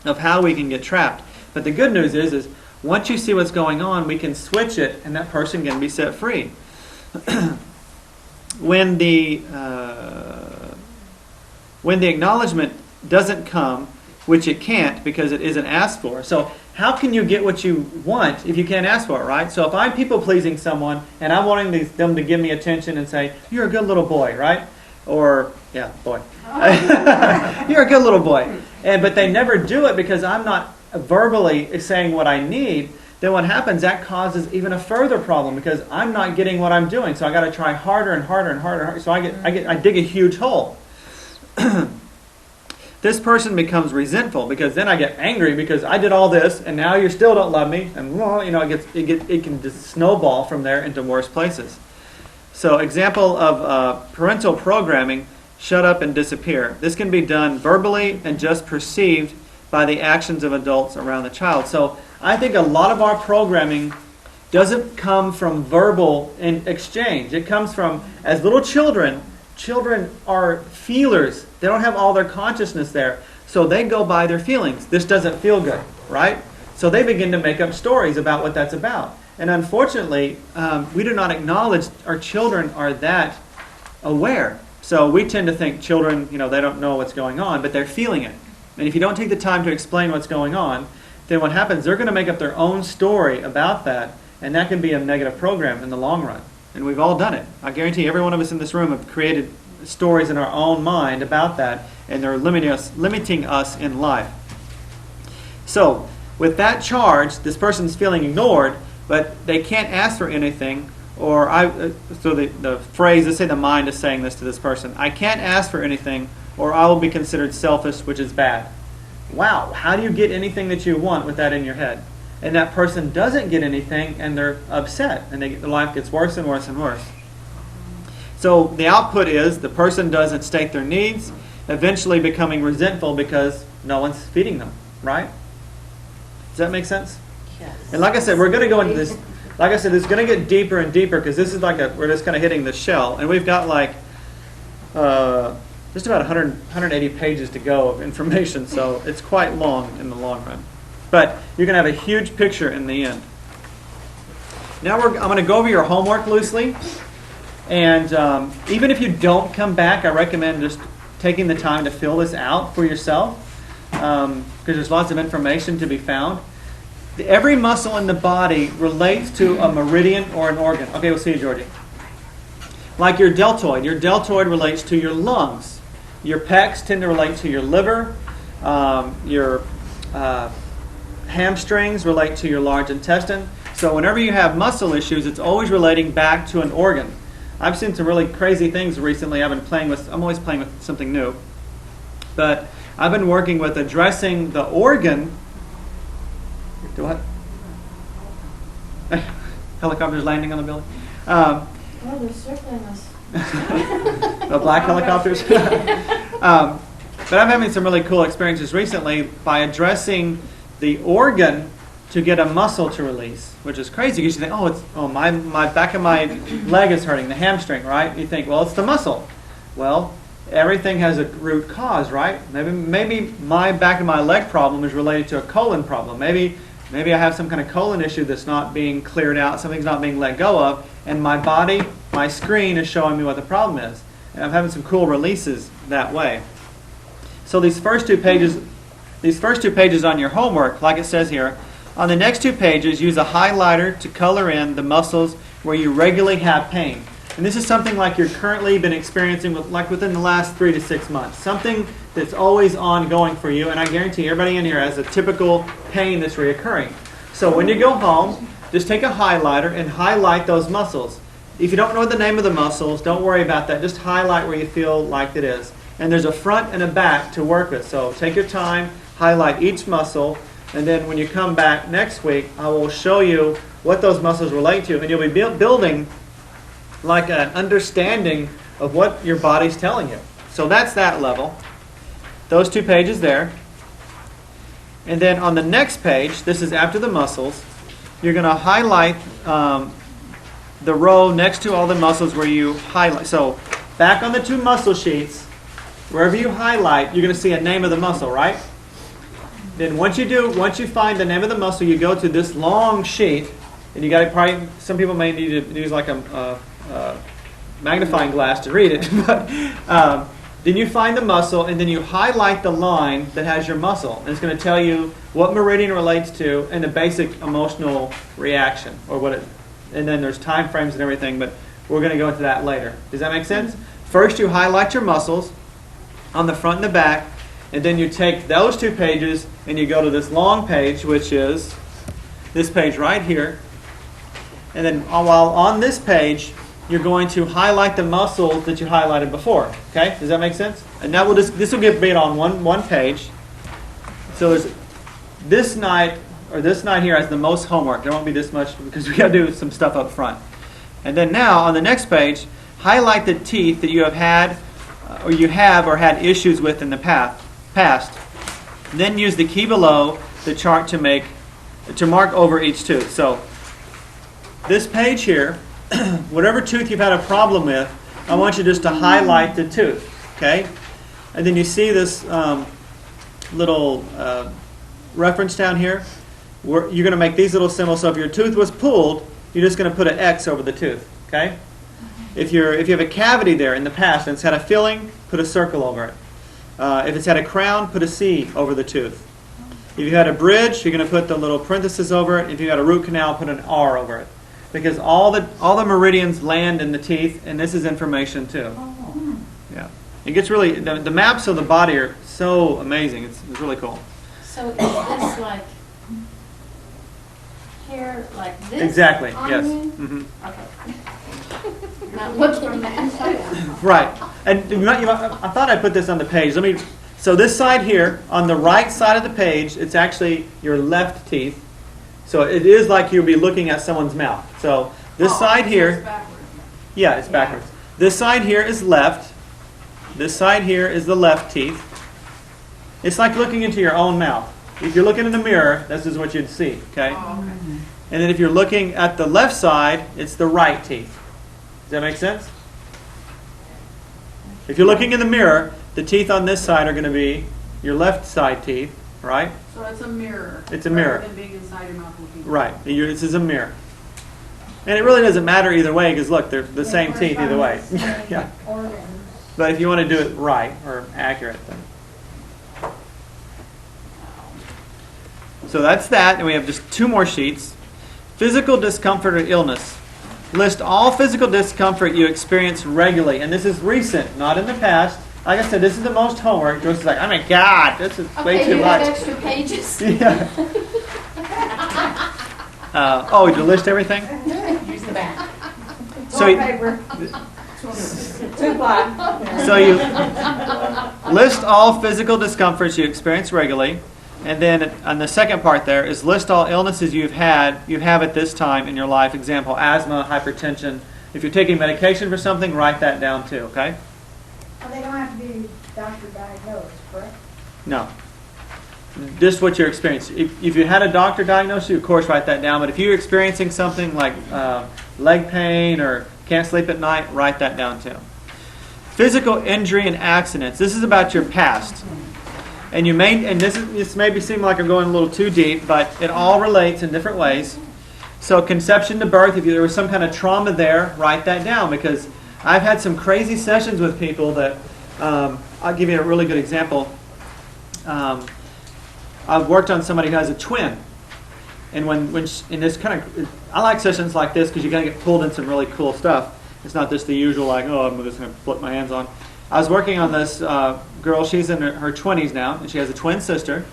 of how we can get trapped. But the good news is once you see what's going on, we can switch it, and that person can be set free. When the acknowledgement doesn't come, which it can't because it isn't asked for. So how can you get what you want if you can't ask for it, right? So if I'm people-pleasing someone and I'm wanting them to give me attention and say, you're a good little boy, right? Or, yeah, boy. You're a good little boy. But they never do it because I'm not verbally saying what I need, then what happens, that causes even a further problem because I'm not getting what I'm doing. So I got to try harder and harder and harder. So I dig a huge hole. This person becomes resentful because then I get angry because I did all this and now you still don't love me, and it can just snowball from there into worse places. So example of parental programming: shut up and disappear. This can be done verbally and just perceived by the actions of adults around the child. So I think a lot of our programming doesn't come from verbal in exchange. It comes from, as little children are feelers. They don't have all their consciousness there. So they go by their feelings. This doesn't feel good, right? So they begin to make up stories about what that's about. And unfortunately, we do not acknowledge our children are that aware. So we tend to think children, they don't know what's going on, but they're feeling it. And if you don't take the time to explain what's going on, then what happens, they're going to make up their own story about that, and that can be a negative program in the long run. And we've all done it. I guarantee every one of us in this room have created stories in our own mind about that, and they're limiting us in life. So, with that charge, this person's feeling ignored, but they can't ask for anything, so the phrase, let's say the mind is saying this to this person: I can't ask for anything, or I will be considered selfish, which is bad. Wow, how do you get anything that you want with that in your head? And that person doesn't get anything, and they're upset, and their life gets worse and worse and worse. So the output is the person doesn't state their needs, eventually becoming resentful because no one's feeding them, right? Does that make sense? Yes. And like I said, we're going to go into this. Like I said, it's going to get deeper and deeper because this is we're just kind of hitting the shell, and we've got just about 180 pages to go of information, so it's quite long in the long run. But you're going to have a huge picture in the end. Now I'm going to go over your homework loosely. And even if you don't come back, I recommend just taking the time to fill this out for yourself because there's lots of information to be found. Every muscle in the body relates to a meridian or an organ. Okay, we'll see you, Georgie. Like your deltoid. Your deltoid relates to your lungs. Your pecs tend to relate to your liver. Your hamstrings relate to your large intestine. So whenever you have muscle issues, it's always relating back to an organ. I've seen some really crazy things recently. I'm always playing with something new. But I've been working with addressing the organ. Do what? Helicopters landing on the building. Oh, they're circling us. The black helicopters. But I'm having some really cool experiences recently by addressing the organ to get a muscle to release, which is crazy because you think, my back of my leg is hurting, the hamstring, right? You think, well, it's the muscle. Well, everything has a root cause, right? Maybe my back of my leg problem is related to a colon problem. Maybe I have some kind of colon issue that's not being cleared out, something's not being let go of, and my body, my screen is showing me what the problem is. And I'm having some cool releases that way. So these first two pages on your homework, like it says here, On the next 2 pages, use a highlighter to color in the muscles where you regularly have pain. And this is something like you're currently been experiencing like within the last 3 to 6 months. Something that's always ongoing for you, and I guarantee everybody in here has a typical pain that's reoccurring. So when you go home, just take a highlighter and highlight those muscles. If you don't know the name of the muscles, don't worry about that. Just highlight where you feel like it is. And there's a front and a back to work with. So take your time, highlight each muscle, and then when you come back next week, I will show you what those muscles relate to, and you'll be building like an understanding of what your body's telling you. So that's that level. Those 2 pages there. And then on the next page, this is after the muscles, you're going to highlight the row next to all the muscles where you highlight. So back on the 2 muscle sheets, wherever you highlight, you're going to see a name of the muscle, right? Then once you find the name of the muscle, you go to this long sheet, and you got to probably, some people may need to use like a magnifying glass to read it, but then you find the muscle, and then you highlight the line that has your muscle, and it's going to tell you what meridian relates to and the basic emotional reaction, or what it, and then there's time frames and everything, but we're going to go into that later. Does that make sense? First, you highlight your muscles on the front and the back, and then you take those 2 pages and you go to this long page, which is this page right here. And then while on this page, you're going to highlight the muscles that you highlighted before. Okay? Does that make sense? And now this will get made on one page. So there's this night here has the most homework. There won't be this much because we got to do some stuff up front. And then now on the next page, highlight the teeth that you have had or had issues with in the past. Then use the key below the chart to mark over each tooth. So this page here, whatever tooth you've had a problem with, I want you just to highlight the tooth, okay? And then you see this little reference down here. You're going to make these little symbols. So if your tooth was pulled, you're just going to put an X over the tooth, okay? If you have a cavity there in the past and it's had a filling, put a circle over it. If it's had a crown, put a C over the tooth. If you had a bridge, you're going to put the little parenthesis over it. If you had a root canal, put an R over it. Because all the meridians land in the teeth, and this is information too. Yeah, it gets really, the maps of the body are so amazing. It's really cool. So is this like here, like this? Exactly. On Yes. me? Mm-hmm. Okay. Not looking at Right. And I thought I put this on the page. So this side here, on the right side of the page, it's actually your left teeth. So it is like you'll be looking at someone's mouth. So this side here, It's backwards. yeah, it's backwards. This side here is left. This side here is the left teeth. It's like looking into your own mouth. If you're looking in the mirror, this is what you'd see, okay? Oh, okay. And then if you're looking at the left side, it's the right teeth. Does that make sense? If you're looking in the mirror, the teeth on this side are going to be your left side teeth, right? So it's a mirror. It's a mirror. Rather than being inside your mouth looking. Right. This is a mirror. And it really doesn't matter either way because, look, they're the same teeth either way. Yeah. But if you want to do it right or accurate, then. So that's that. And we have just 2 more sheets. Physical discomfort or illness. List all physical discomfort you experience regularly. And this is recent, not in the past. Like I said, this is the most homework. Joyce is like, oh my God, this is way too you much. have extra pages. Yeah. Did you list everything? Use the back. So, paper. 2 black. so you list all physical discomforts you experience regularly. And then on the second part there is list all illnesses you have at this time in your life. Example, asthma, hypertension. If you're taking medication for something, write that down too, okay? Well, they don't have to be doctor diagnosed, correct? No. Just what you're experiencing. If you had a doctor diagnose you, of course, write that down. But if you're experiencing something like leg pain or can't sleep at night, write that down too. Physical injury and accidents. This is about your past. And this may seem like I'm going a little too deep, but it all relates in different ways. So conception to birth, if there was some kind of trauma there, write that down because I've had some crazy sessions with people that, I'll give you a really good example. I've worked on somebody who has a twin. And in this kind of, I like sessions like this because you're going to get pulled in some really cool stuff. It's not just the usual like, oh, I'm just going to flip my hands on. I was working on this girl. She's in her 20s now, and she has a twin sister.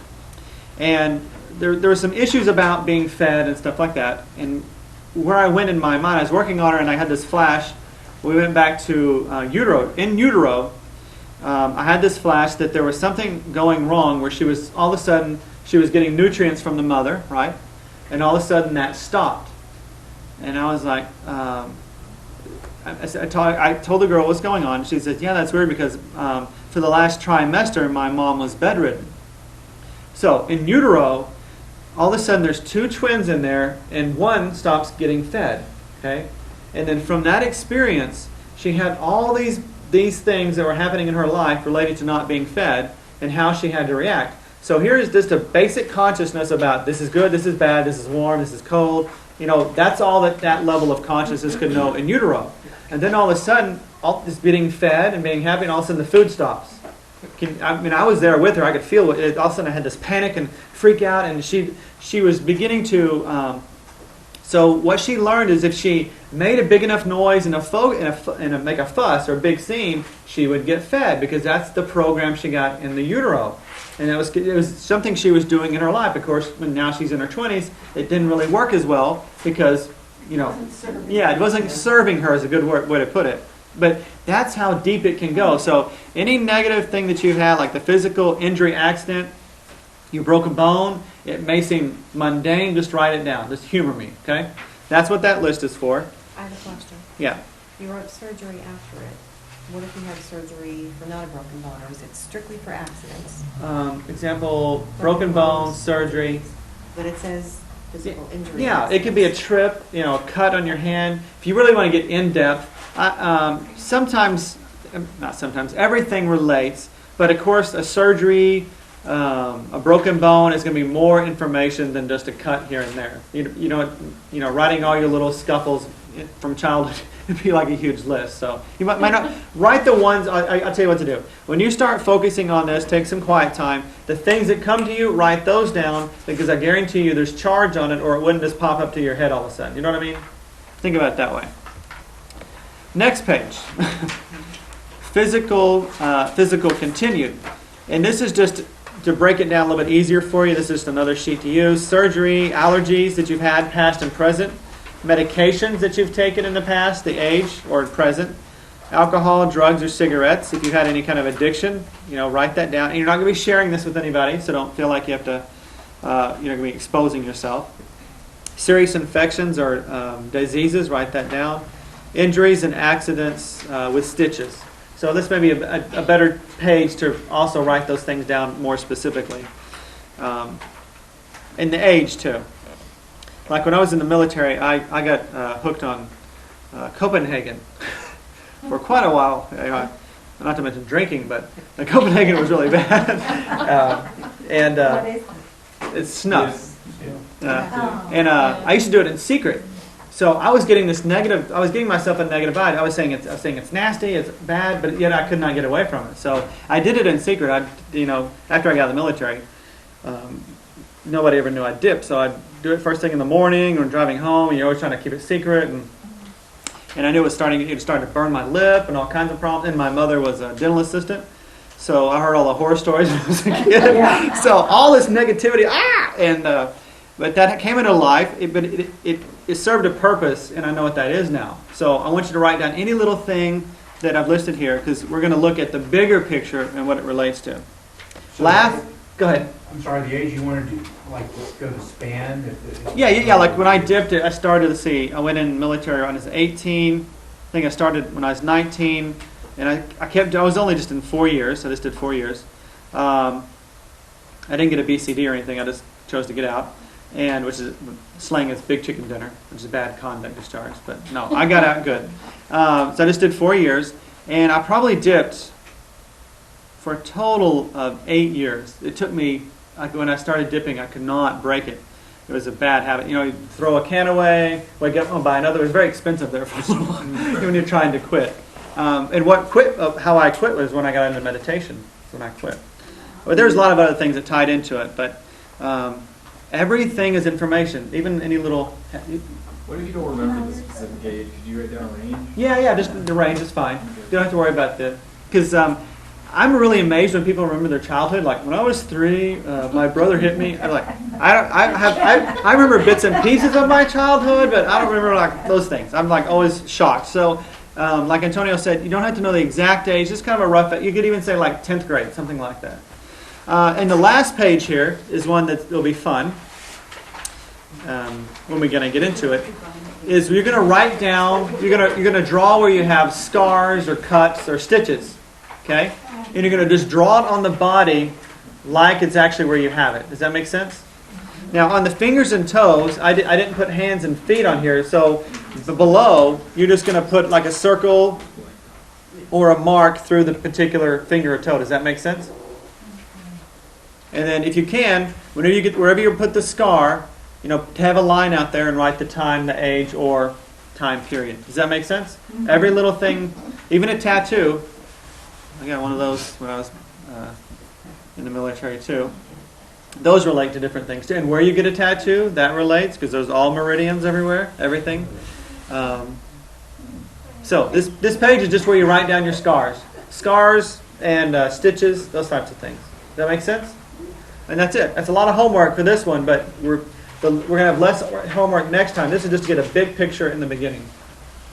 And there were some issues about being fed and stuff like that. And where I went in my mind, I was working on her, and I had this flash. We went back to utero. In utero, I had this flash that there was something going wrong where she was, all of a sudden, she was getting nutrients from the mother, right? And all of a sudden that stopped. And I was like, I told the girl what's going on. She said, yeah, that's weird because for the last trimester, my mom was bedridden. So in utero, all of a sudden there's two twins in there and one stops getting fed. Okay? And then from that experience, she had all these things that were happening in her life related to not being fed and how she had to react. So here is just a basic consciousness about this is good, this is bad, this is warm, this is cold. You know, that's all that level of consciousness could know in utero. And then all of a sudden, all this being fed and being happy, and all of a sudden the food stops. I was there with her. I could feel it. All of a sudden I had this panic and freak out, and she was beginning to... So what she learned is if she made a big enough noise and make a fuss or a big scene, she would get fed because that's the program she got in the utero. And it was something she was doing in her life. Of course, when now she's in her 20s, it didn't really work as well because, it wasn't serving her is a good way to put it. But that's how deep it can go. So any negative thing that you've had, like the physical injury, accident, you broke a bone, it may seem mundane, just write it down. Just humor me, okay? That's what that list is for. I have a question. Yeah. You wrote surgery after it. What if you had surgery for not a broken bone, or is it strictly for accidents? Example, broken bone, surgery. But it says physical injury. Yeah, it could be a trip, a cut on your hand. If you really want to get in depth, everything relates. But of course, a surgery, a broken bone is going to be more information than just a cut here and there. Writing all your little scuffles from childhood would be like a huge list. So you might not write the ones. I'll tell you what to do. When you start focusing on this, take some quiet time. The things that come to you, write those down because I guarantee you there's charge on it, or it wouldn't just pop up to your head all of a sudden. You know what I mean? Think about it that way. Next page. Physical continued, and this is just to break it down a little bit easier for you. This is just another sheet to use. Surgery, allergies that you've had, past and present. Medications that you've taken in the past, the age or present. Alcohol, drugs, or cigarettes. If you've had any kind of addiction, write that down. And you're not going to be sharing this with anybody, so don't feel like you have to, you're going to be exposing yourself. Serious infections or diseases, write that down. Injuries and accidents with stitches. So this may be a better page to also write those things down more specifically. And the age, too. Like when I was in the military, I got hooked on Copenhagen for quite a while. Not to mention drinking, but Copenhagen was really bad. It's snuff. I used to do it in secret. So I was getting myself a negative vibe. I was saying it's nasty, it's bad, but yet I could not get away from it. So I did it in secret. After I got out of the military, nobody ever knew I dipped. So I'd do it first thing in the morning or driving home, and you're always trying to keep it secret. And I knew it was starting to burn my lip and all kinds of problems. And my mother was a dental assistant, so I heard all the horror stories when I was a kid. Yeah. So all this negativity, but that came into life. It served a purpose, and I know what that is now. So I want you to write down any little thing that I've listed here, because we're going to look at the bigger picture and what it relates to. Laugh. Go ahead. I'm sorry, the age you wanted to, go to span? Yeah. Like when I dipped it, I started to see. I went in the military when I was 18. I think I started when I was 19. And I was only just in 4 years. I just did 4 years. I didn't get a BCD or anything. I just chose to get out. Which is slang is big chicken dinner, which is a bad conduct discharge. But no, I got out good. So I just did 4 years. And I probably dipped for a total of 8 years. It took me, when I started dipping, I could not break it. It was a bad habit. You throw a can away, wake up and buy another. It was very expensive there for a little while when you're trying to quit. How I quit was when I got into meditation. When I quit. But there's a lot of other things that tied into it. But Everything is information, even any little... What if you don't remember the specific age? Could you write down a range? Yeah, just the range is fine. You don't have to worry about that. Because I'm really amazed when people remember their childhood. Like, when I was 3, my brother hit me. I remember bits and pieces of my childhood, but I don't remember like those things. I'm like always shocked. So, like Antonio said, you don't have to know the exact age. Just kind of a rough. You could even say like 10th grade, something like that. And the last page here is one that will be fun. When we're going to get into it, is you're going to write down. You're going to draw where you have scars or cuts or stitches. Okay, and you're going to just draw it on the body like it's actually where you have it. Does that make sense? Now on the fingers and toes, I didn't put hands and feet on here. So below, you're just going to put like a circle or a mark through the particular finger or toe. Does that make sense? And then if you can, wherever you put the scar, have a line out there and write the time, the age, or time period. Does that make sense? Every little thing, even a tattoo. I got one of those when I was in the military too. Those relate to different things too. And where you get a tattoo, that relates because there's all meridians everywhere, everything. So this page is just where you write down your scars and stitches, those types of things. Does that make sense? And that's it. That's a lot of homework for this one, but we're going to have less homework next time. This is just to get a big picture in the beginning.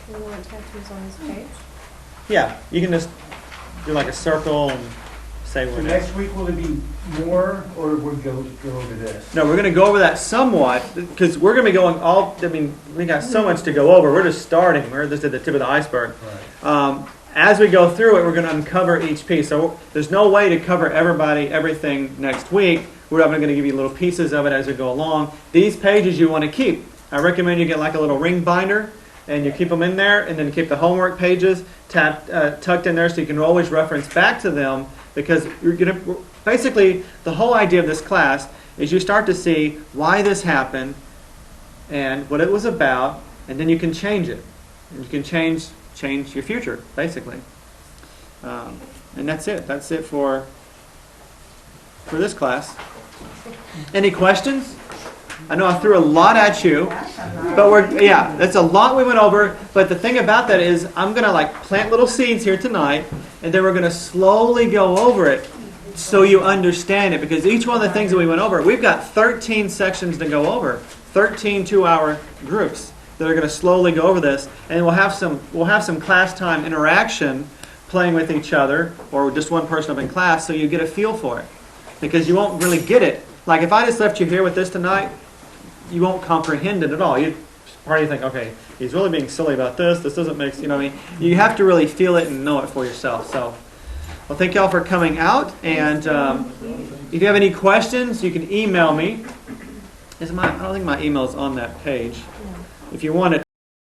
Do you want tattoos on this page? Yeah, you can just do like a circle and say So what it is. next week, will it be more, or we'll go over this? No, we're going to go over that somewhat because we're going to be going we got so much to go over. We're just starting. We're just at the tip of the iceberg. Right. As we go through it, we're going to uncover each piece. So there's no way to cover everything next week. We're going to give you little pieces of it as we go along. These pages you want to keep. I recommend you get like a little ring binder and you keep them in there, and then keep the homework pages tucked in there so you can always reference back to them, because you're going to basically, the whole idea of this class is you start to see why this happened and what it was about, and then you can change it. And you can change your future, basically. And that's it. That's it for this class. Any questions? I know I threw a lot at you, but that's a lot we went over. But the thing about that is I'm going to plant little seeds here tonight, and then we're going to slowly go over it so you understand it. Because each one of the things that we went over, we've got 13 sections to go over, 13 2-hour groups that are going to slowly go over this, and we'll have some class time interaction, playing with each other, or just one person up in class, so you get a feel for it. Because you won't really get it. Like if I just left you here with this tonight, you won't comprehend it at all. You probably think, okay, he's really being silly about this. This doesn't make sense. You have to really feel it and know it for yourself. So, well, thank y'all for coming out. And if you have any questions, you can email me. I don't think my email is on that page. If you want it,